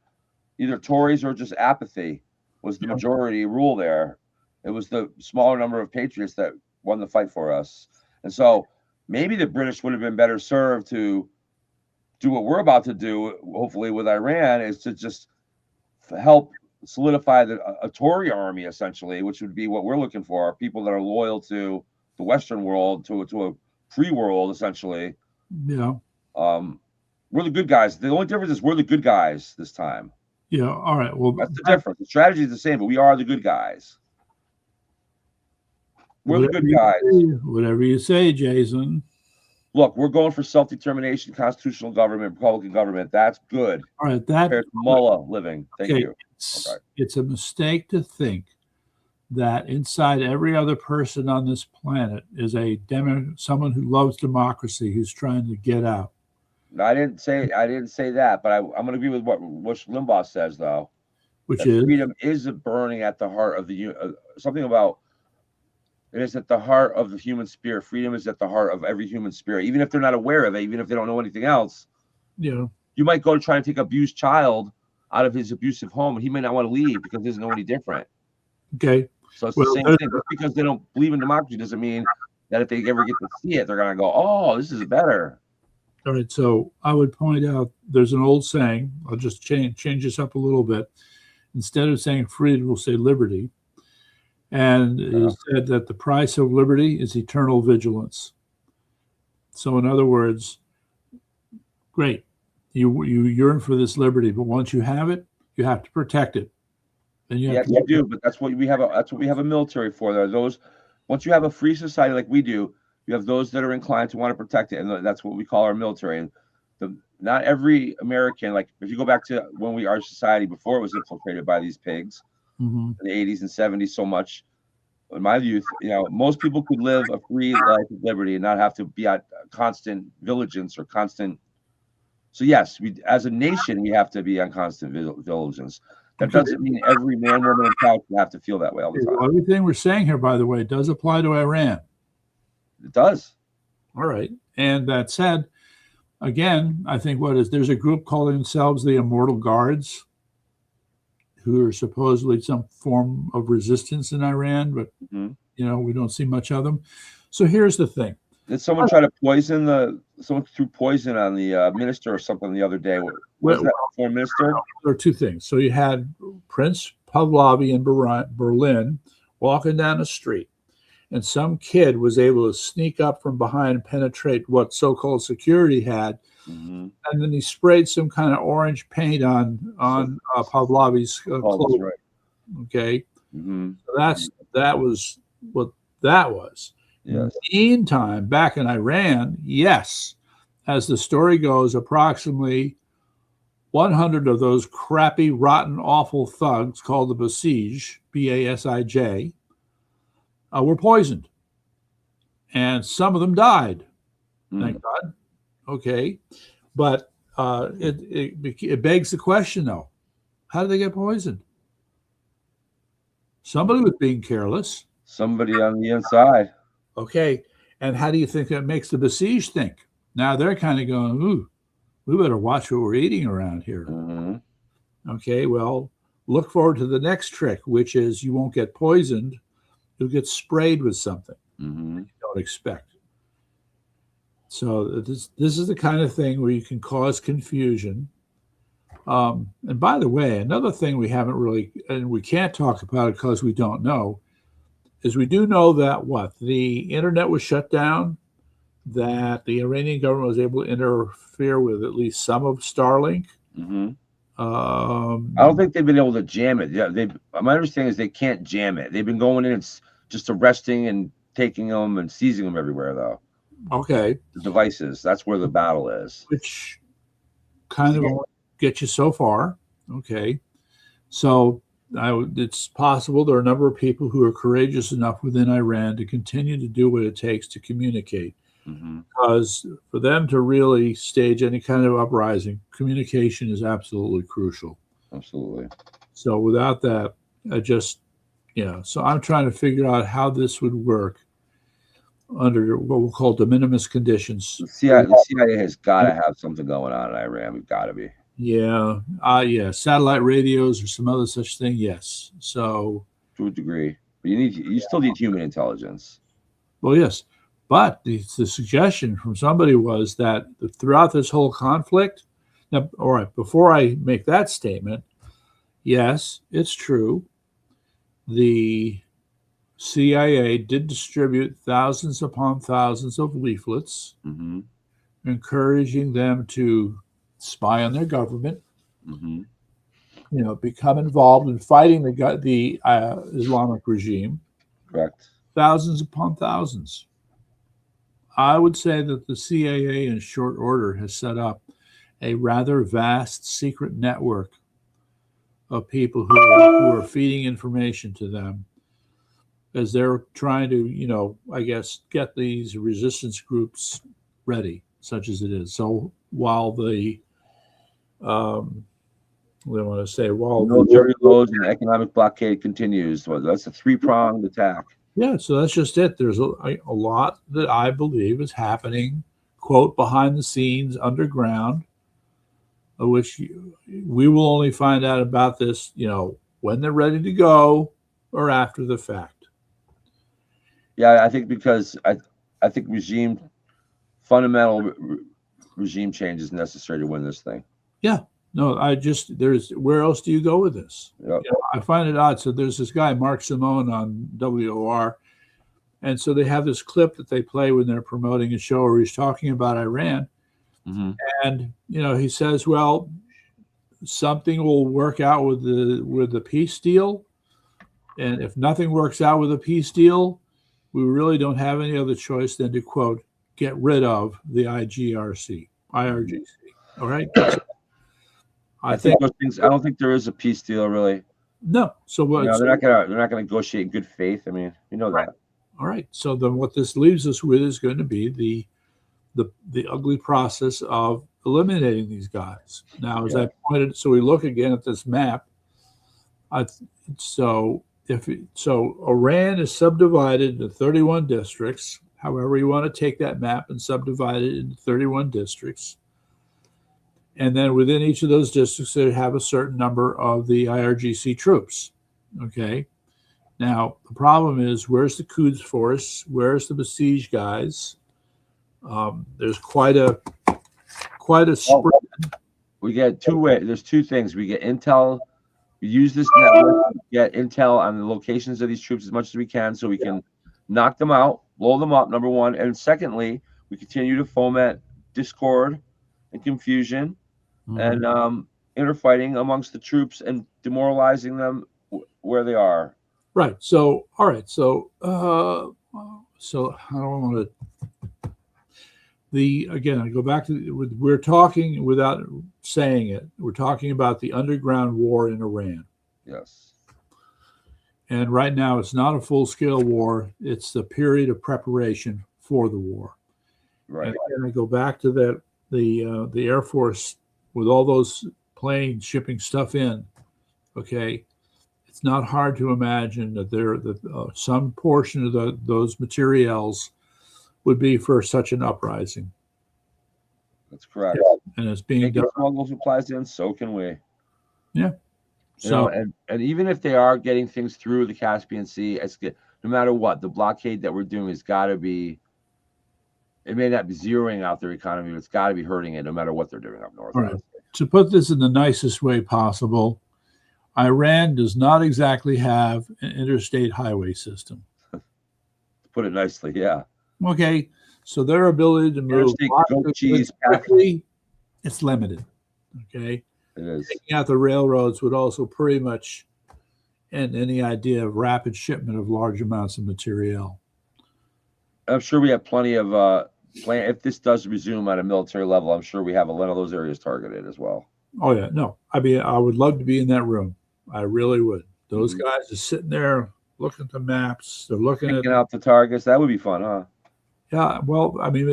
either Tories or just apathy was the majority rule there. It was the smaller number of patriots that won the fight for us. And so maybe the British would have been better served to do what we're about to do, hopefully with Iran, is to just help solidify a Tory army, essentially, which would be what we're looking for, people that are loyal to the Western world, to a free world, essentially. Yeah. We're the good guys. The only difference is we're the good guys this time. Yeah. All right. Well, that's the difference. The strategy is the same, but we are the good guys. We're the good guys. Whatever you say, Jason. Look, we're going for self-determination, constitutional government, Republican government. That's good. All right. That mullah living. Thank you. It's a mistake to think that inside every other person on this planet is someone who loves democracy, who's trying to get out. I didn't say that, but I'm going to agree with what Rush Limbaugh says, though. Which is freedom is burning at the heart of something about it is at the heart of the human spirit. Freedom is at the heart of every human spirit, even if they're not aware of it, even if they don't know anything else. Yeah. You might go to try and take an abused child out of his abusive home, and he may not want to leave because he doesn't know any different. Okay. So it's the same thing. Just because they don't believe in democracy doesn't mean that if they ever get to see it, they're going to go, "Oh, this is better." All right. So I would point out there's an old saying. I'll just change this up a little bit. Instead of saying freedom, we'll say liberty. And it said that the price of liberty is eternal vigilance. So in other words, great, you yearn for this liberty, but once you have it, you have to protect it. And you do, but that's what we have. That's what we have a military for. There are those. Once you have a free society like we do, you have those that are inclined to want to protect it, and that's what we call our military. And not every American, like if you go back to when our society before it was infiltrated by these pigs in the 80s and 70s so much. In my youth, most people could live a free life of liberty and not have to be at constant vigilance or constant. So yes, we as a nation we have to be on constant vigilance. That doesn't mean every man, woman, and child have to feel that way all the time. Everything we're saying here, by the way, does apply to Iran. It does. All right. And that said, again, I think there's a group calling themselves the Immortal Guards, who are supposedly some form of resistance in Iran, but we don't see much of them. So here's the thing. Did someone try to someone threw poison on the minister or something the other day? Was that foreign minister? There are two things. So you had Prince Pahlavi in Berlin walking down the street, and some kid was able to sneak up from behind and penetrate what so-called security had. And then he sprayed some kind of orange paint on Pahlavi's clothes. Right. Okay, so that was what that was. Yes. Meantime, back in Iran, yes, as the story goes, approximately 100 of those crappy, rotten, awful thugs called the Basij, Basij, were poisoned, and some of them died. Thank God. Okay, but it begs the question, though: how did they get poisoned? Somebody was being careless. Somebody on the inside. Okay, and how do you think that makes the besieged think? Now they're kind of going, "Ooh, we better watch what we're eating around here." Mm-hmm. Okay, well, look forward to the next trick, which is you won't get poisoned; you'll get sprayed with something Mm-hmm. you don't expect. So this is the kind of thing where you can cause confusion. And by the way, another thing we haven't really, and we can't talk about it because we don't know, is we do know that the internet was shut down, that the Iranian government was able to interfere with at least some of Starlink. Mm-hmm. I don't think they've been able to jam it. Yeah, my understanding is they can't jam it. They've been going in and just arresting and taking them and seizing them everywhere, though. Okay. The devices. That's where the battle is. Which kind of gets you so far. Okay. So it's possible there are a number of people who are courageous enough within Iran to continue to do what it takes to communicate. Mm-hmm. Because for them to really stage any kind of uprising, communication is absolutely crucial. Absolutely. So without that, so I'm trying to figure out how this would work under what we'll call de minimis conditions. The CIA has got to have something going on in Iran. We've got to be. Yeah. Satellite radios or some other such thing. Yes. So to a degree, but you still need human intelligence. Well, yes, but the suggestion from somebody was that throughout this whole conflict. Now, all right. Before I make that statement, yes, it's true. The CIA did distribute thousands upon thousands of leaflets, mm-hmm. encouraging them to spy on their government, mm-hmm. Become involved in fighting the Islamic regime. Correct. Thousands upon thousands. I would say that the CIA in short order has set up a rather vast secret network of people who are feeding information to them as they're trying to, get these resistance groups ready, such as it is. So while the military loads and economic blockade continues, that's a three-pronged attack. Yeah, so that's just it. There's a lot that I believe is happening, quote, behind the scenes, underground, which we will only find out about this, when they're ready to go or after the fact. Yeah, I think because I think fundamental regime change is necessary to win this thing. Yeah. No, where else do you go with this? Yep. I find it odd. So there's this guy, Mark Simone on WOR. And so they have this clip that they play when they're promoting a show where he's talking about Iran. Mm-hmm. And, he says, well, something will work out with the peace deal. And if nothing works out with a peace deal, we really don't have any other choice than to, quote, get rid of the IRGC. All right. I think those things. I don't think there is a peace deal, really. No. So what? They're not gonna negotiate in good faith. I mean, that. All right. So then, what this leaves us with is going to be the ugly process of eliminating these guys. Now, as I pointed, so we look again at this map. So Iran is subdivided into 31 districts. However, you want to take that map and subdivide it into 31 districts. And then within each of those districts, they have a certain number of the IRGC troops. Okay. Now, the problem is, where's the Quds force? Where's the besieged guys? There's quite a spread. We get two ways. There's two things. We get intel. We use this network to get intel on the locations of these troops as much as we can so we can knock them out, blow them up, number one. And secondly, we continue to foment discord and confusion. Mm-hmm. And interfighting amongst the troops and demoralizing them where they are. Right. So, all right. So how do I want to? I go back to we're talking without saying it. We're talking about the underground war in Iran. Yes. And right now, it's not a full-scale war. It's the period of preparation for the war. Right. And I go back to that the Air Force with all those planes shipping stuff in, okay, it's not hard to imagine that some portion of those materials would be for such an uprising. That's correct. And it's being They can done. smuggle supplies in, so can we. Yeah. You know, So and even if they are getting things through the Caspian Sea, it's good. No matter what, the blockade that we're doing has got to be. It may not be zeroing out their economy, but it's got to be hurting it, no matter what they're doing up north. all right, to put this in the nicest way possible, Iran does not exactly have an interstate highway system. Put it nicely, yeah. Okay, so their ability to move Interstate lots goat of cheese goods quickly, it's limited. Okay, It is. taking out the railroads would also pretty much end any idea of rapid shipment of large amounts of material. I'm sure we have plenty of plan. If this does resume at a military level, I'm sure we have a lot of those areas targeted as well. Oh yeah, no, I mean I would love to be in that room. I really would. Those guys are sitting there looking at the maps. They're looking Picking out the targets. That would be fun, huh? Yeah, well, I mean,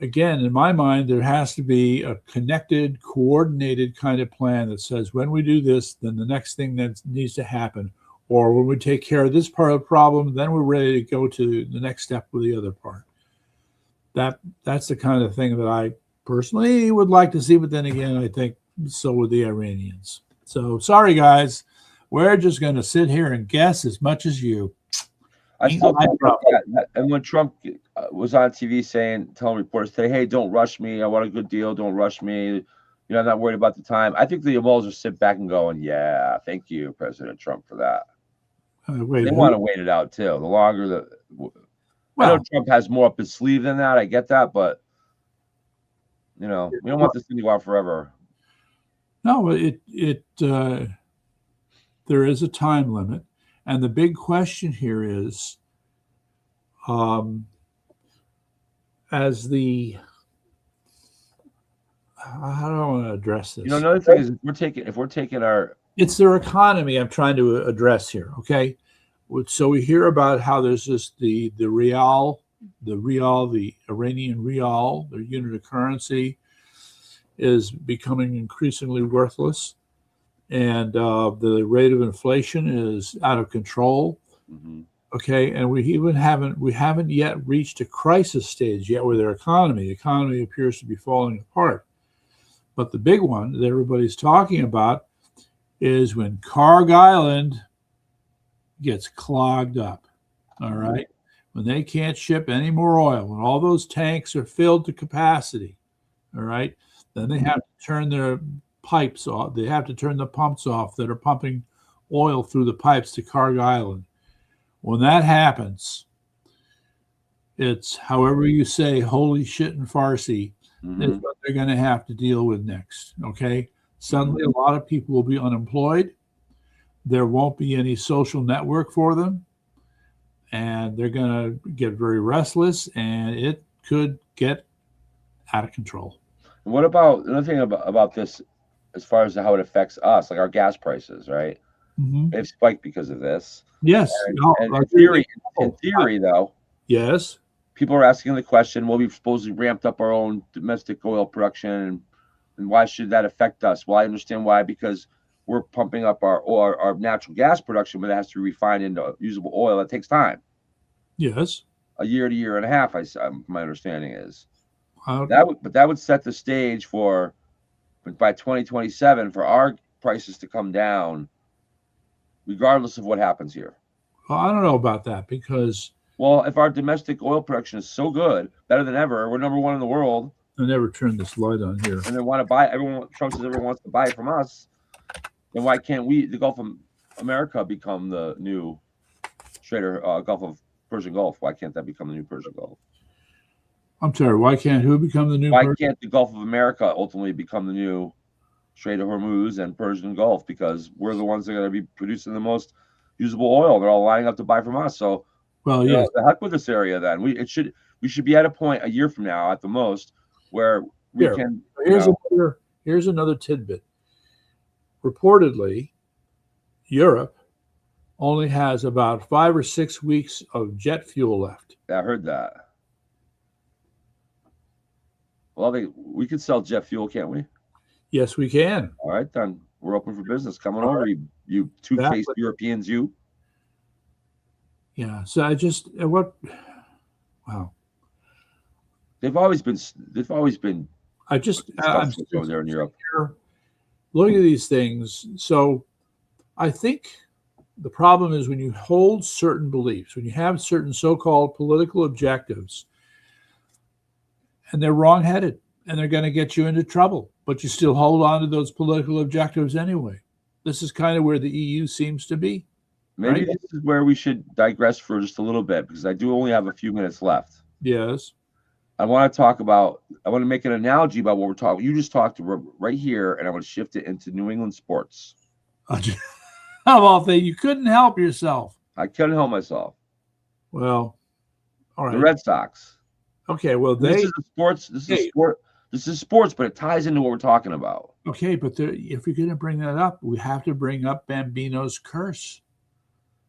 again, in my mind, there has to be a connected, coordinated kind of plan that says when we do this, then the next thing that needs to happen, or when we take care of this part of the problem, then we're ready to go to the next step with the other part. That's the kind of thing that I personally would like to see, but then again, I think so would the Iranians. So sorry, guys, we're just going to sit here and guess as much as you. I still think that, and when Trump was on TV telling reporters today, "Hey, don't rush me. I want a good deal. Don't rush me. You know, I'm not worried about the time." I think the Yamols will sit back and going, "Yeah, thank you, President Trump, for that." They want to wait it out too. The longer I know Trump has more up his sleeve than that. I get that, but you know, we don't want this thing to go out forever. No, there is a time limit. And the big question here is, as the, how do I want to address this? You know, another thing is if we're taking our, it's their economy I'm trying to address here. Okay, so we hear about how there's just the rial, the Iranian rial, their unit of currency, is becoming increasingly worthless. And the rate of inflation is out of control. mm-hmm. Okay, and we haven't yet reached a crisis stage yet with their economy. The economy appears to be falling apart. But the big one that everybody's talking about is when Carg Island gets clogged up. All right, when they can't ship any more oil, when all those tanks are filled to capacity. All right, then they have to turn their pipes off. They have to turn the pumps off that are pumping oil through the pipes to Carg Island. When that happens, it's however you say holy shit in Farsi, is what they're going to have to deal with next. Okay. Suddenly a lot of people will be unemployed. There won't be any social network for them. And they're going to get very restless, and it could get out of control. And what about another thing about this? As far as how it affects us, like our gas prices, right? They've spiked because of this. Yes. And in theory, though, yes, people are asking the question, well, we've supposedly ramped up our own domestic oil production, and why should that affect us? Well, I understand why, because we're pumping up our natural gas production, but it has to be refined into usable oil. That takes time. Yes. A year to year and a half, my understanding is. That would set the stage for, by 2027, for our prices to come down, regardless of what happens here. Well, I don't know about that because... Well, if our domestic oil production is so good, better than ever, we're number one in the world. I never turned this light on here. And they want to buy, Trump says everyone wants to buy from us. Then why can't we, the Gulf of America, become the new Gulf of Persian Gulf? Why can't that become the new Persian Gulf? I'm sorry, why can't who become the new? Why can't the Gulf of America ultimately become the new Strait of Hormuz and Persian Gulf? Because we're the ones that are going to be producing the most usable oil. They're all lining up to buy from us. So, well, yeah, the heck with this area. Then we should be at a point a year from now, at the most, where we can. Here's another tidbit. Reportedly, Europe only has about 5 or 6 weeks of jet fuel left. I heard that. we could sell jet fuel, can't we? Yes, we can. All right, then we're open for business. Coming over, right. you two-faced Exactly. Europeans, you. Yeah. So wow. They've always been I'm over there in Europe. here looking at these things. So I think the problem is when you hold certain beliefs, when you have certain so-called political objectives, and they're wrong-headed, and they're going to get you into trouble, but you still hold on to those political objectives anyway. This is kind of where the EU seems to be. Maybe right? this is where we should digress for just a little bit, because I do only have a few minutes left. Yes. I want to make an analogy about what we're talking. You just talked right here, and I want to shift it into New England sports. How about that? You couldn't help yourself. I couldn't help myself. Well, all right. The Red Sox. Okay, well, This is sports. This is sport. This is sports, but it ties into what we're talking about. Okay, but if you're going to bring that up, we have to bring up Bambino's curse.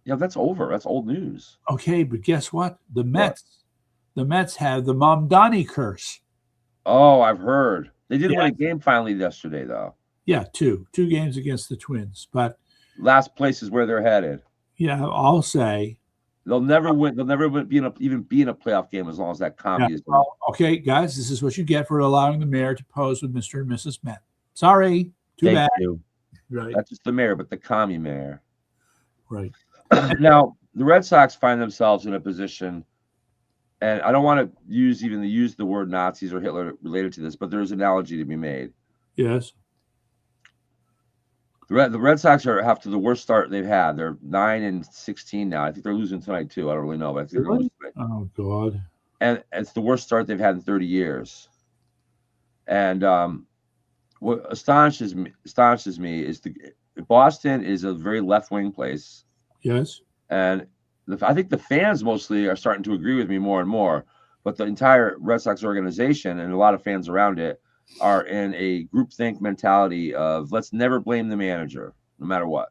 Yeah, that's over. That's old news. Okay, but guess what? The Mets have the Mamdani curse. Oh, I've heard. They did win a game finally yesterday, though. Yeah, two games against the Twins, but last place is where they're headed. Yeah, I'll say they'll never win. They'll never be in a playoff game as long as that commie is. Well, okay, guys, this is what you get for allowing the mayor to pose with Mr. and Mrs. Met. Sorry, too bad. You. Right, not just the mayor, but the commie mayor. Right. Now, the Red Sox find themselves in a position, and I don't want to use the word Nazis or Hitler related to this, but there's an analogy to be made. Yes. The Red Sox have to the worst start they've had. They're 9-16 now. I think they're losing tonight too. I don't really know, but I think they're losing tonight. Oh God! And it's the worst start they've had in 30 years. And what astonishes me is Boston is a very left-wing place. Yes. And I think the fans mostly are starting to agree with me more and more. But the entire Red Sox organization and a lot of fans around it are in a groupthink mentality of let's never blame the manager, no matter what.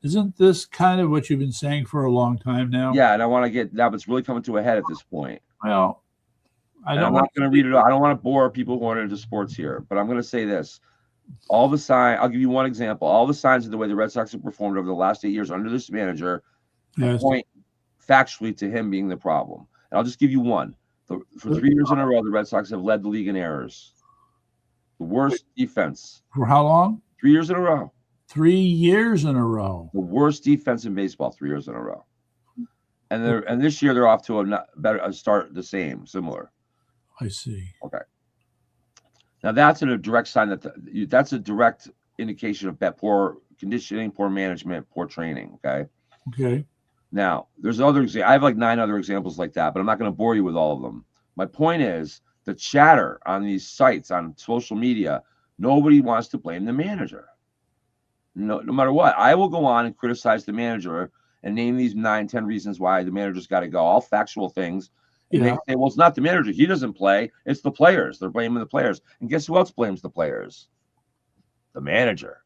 Isn't this kind of what you've been saying for a long time now? Yeah, and I want to get now, but it's really coming to a head at this point. Well, I'm not going to read it. I don't want to bore people who aren't into sports here, but I'm going to say this. All the signs, I'll give you one example. All the signs of the way the Red Sox have performed over the last 8 years under this manager point factually to him being the problem. And I'll just give you one. For 3 years in a row, the Red Sox have led the league in errors. The worst defense. For how long? 3 years in a row. 3 years in a row. The worst defense in baseball 3 years in a row. And this year they're off to a start similar. I see. Okay. Now that's a direct sign that's a direct indication of poor conditioning, poor management, poor training. Okay. Okay. Now there's I have like 9 other examples like that, but I'm not going to bore you with all of them. My point is the chatter on these sites on social media. Nobody wants to blame the manager. No matter what, I will go on and criticize the manager and name these 9, 10 reasons why the manager's got to go. All factual things. And they say, well, it's not the manager. He doesn't play. It's the players. They're blaming the players. And guess who else blames the players? The manager.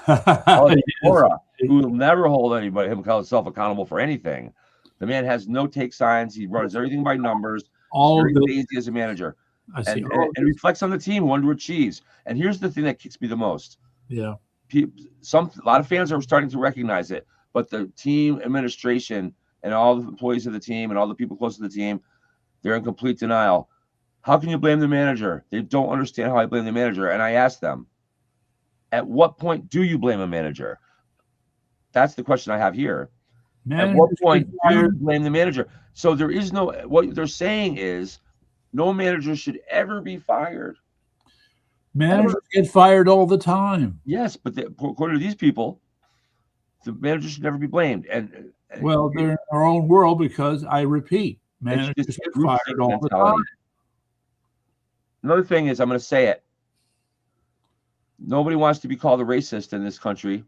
Cora, who will never hold himself accountable for anything. The man has no take signs. He runs everything by numbers. He's very lazy as a manager. And reflects on the team who wanted to achieve. And here's the thing that kicks me the most. Yeah. A lot of fans are starting to recognize it, but the team administration and all the employees of the team and all the people close to the team, they're in complete denial. How can you blame the manager? They don't understand how I blame the manager. And I ask them, at what point do you blame a manager? That's the question I have here. At what point do you blame the manager? So there is what they're saying is no manager should ever be fired. Managers get fired all the time. Yes, but according to these people, the manager should never be blamed. And well, they're in our own world because I repeat, managers get fired all the time. Another thing is, I'm going to say it. Nobody wants to be called a racist in this country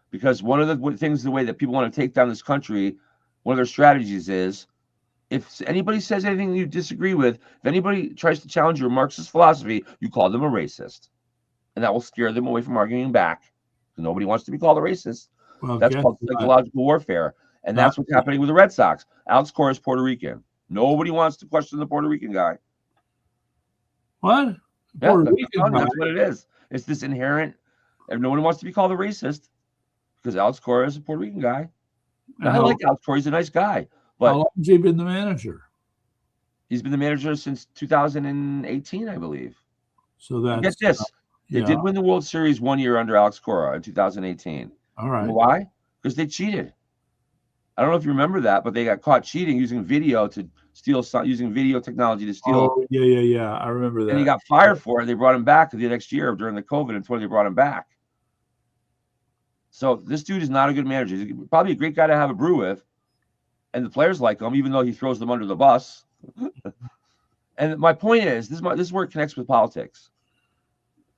because one of the things, the way that people want to take down this country, one of their strategies is if anybody says anything you disagree with, if anybody tries to challenge your Marxist philosophy, you call them a racist. And that will scare them away from arguing back. Nobody wants to be called a racist. Well, that's called psychological warfare. And that's what's happening with the Red Sox. Alex Cora is Puerto Rican. Nobody wants to question the Puerto Rican guy. What? Yeah, Puerto that's, Rican guy. that's what it is. It's this inherent, and no one wants to be called a racist because Alex Cora is a Puerto Rican guy. And I like Alex Cora; he's a nice guy, How but long has he been the manager? he's been the manager since 2018, I believe. So Get that's this: they yeah. did win the World Series 1 year under Alex Cora in 2018. All You right. know why? Because they cheated. I don't know if you remember that, but they got caught cheating using video to steal, using video technology to steal. Oh yeah. I remember that. And he got fired for it. They brought him back the next year during the COVID until they brought him back. So this dude is not a good manager. He's probably a great guy to have a brew with, and the players like him, even though he throws them under the bus. And my point is, this is where it connects with politics.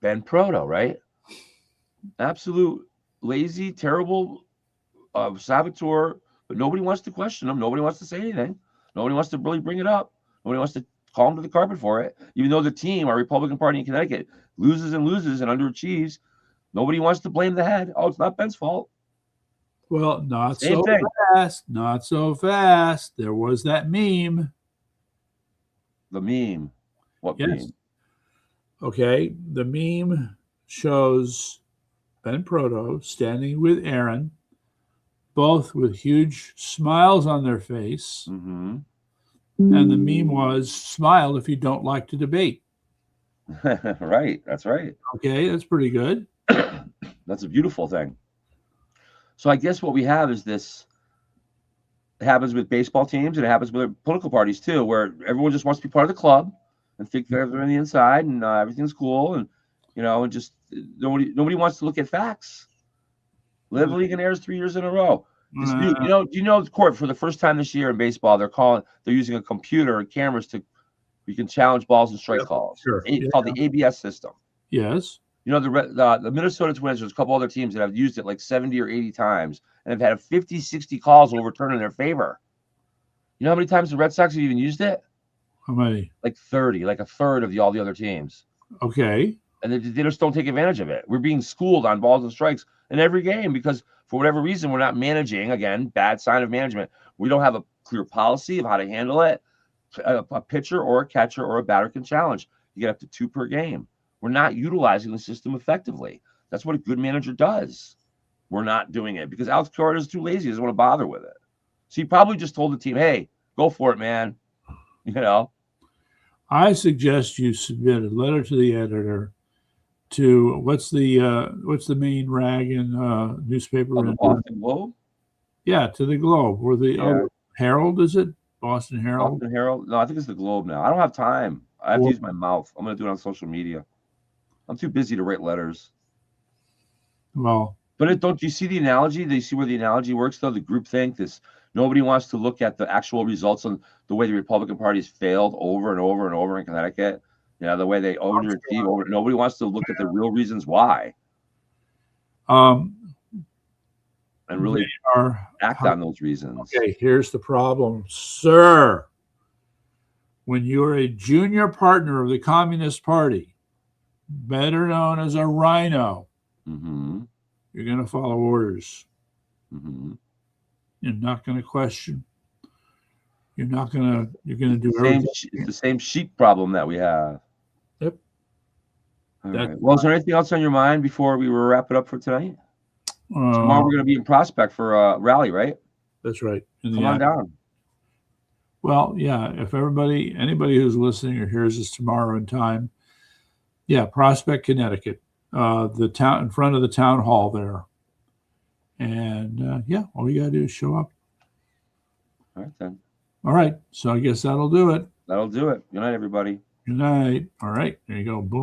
Ben Proto, right? Absolute lazy, terrible saboteur, but nobody wants to question him. Nobody wants to say anything. Nobody wants to really bring it up. Nobody wants to call him to the carpet for it. Even though the team, our Republican Party in Connecticut, loses and underachieves, nobody wants to blame the head. Oh, it's not Ben's fault. Well, not Same so thing. fast. Not so fast. There was that meme. The meme. What Yes. meme? Okay. The meme shows Ben Proto standing with Aaron, both with huge smiles on their face. Mm-hmm. And the meme was, smile if you don't like to debate. Right. That's right. Okay. That's pretty good. That's a beautiful thing. So I guess what we have is this. It happens with baseball teams, and it happens with political parties too, where everyone just wants to be part of the club and think they're on the inside and everything's cool, and and just nobody wants to look at facts. Live Legionnaires 3 years in a row. Do you know the court for the first time this year in baseball? They're using a computer and cameras you can challenge balls and strike calls. Sure. It's called the ABS system. Yes. The Minnesota Twins, there's a couple other teams that have used it like 70 or 80 times and have had 50, 60 calls overturned in their favor. You know how many times the Red Sox have even used it? How many? Like 30, like a third of all the other teams. Okay. And they just don't take advantage of it. We're being schooled on balls and strikes in every game because for whatever reason, we're not managing. Again, bad sign of management. We don't have a clear policy of how to handle it. A pitcher or a catcher or a batter can challenge. You get up to 2 per game. We're not utilizing the system effectively. That's what a good manager does. We're not doing it because Alex Cora is too lazy. He doesn't want to bother with it. So he probably just told the team, hey, go for it, man. I suggest you submit a letter to the editor to what's the main rag in newspaper? The Boston Globe? Yeah, to the Globe. Or the other Herald, is it? Boston Herald? Boston Herald? No, I think it's the Globe now. I don't have time. I have to use my mouth. I'm going to do it on social media. I'm too busy to write letters. Well, but don't you see the analogy? Do you see where the analogy works, though? The groupthink, this nobody wants to look at the actual results on the way the Republican Party's failed over and over and over in Connecticut. The way they overachieve over. Nobody wants to look at the real reasons why. And really act on those reasons. Okay, here's the problem, sir. When you're a junior partner of the Communist Party, better known as a rhino, you're going to follow orders. You're not going to question. You're going to do everything. It's the same sheep problem that we have. Yep. Right. Well, is there anything else on your mind before we wrap it up for tonight? Tomorrow we're going to be in Prospect for a rally, right? That's right. Come on down. Well, yeah. If anybody who's listening or hears this tomorrow in time, Prospect, Connecticut, the town in front of the town hall there, and all you gotta do is show up. All right then. All right. So I guess that'll do it. That'll do it. Good night, everybody. Good night. All right. There you go. Boom.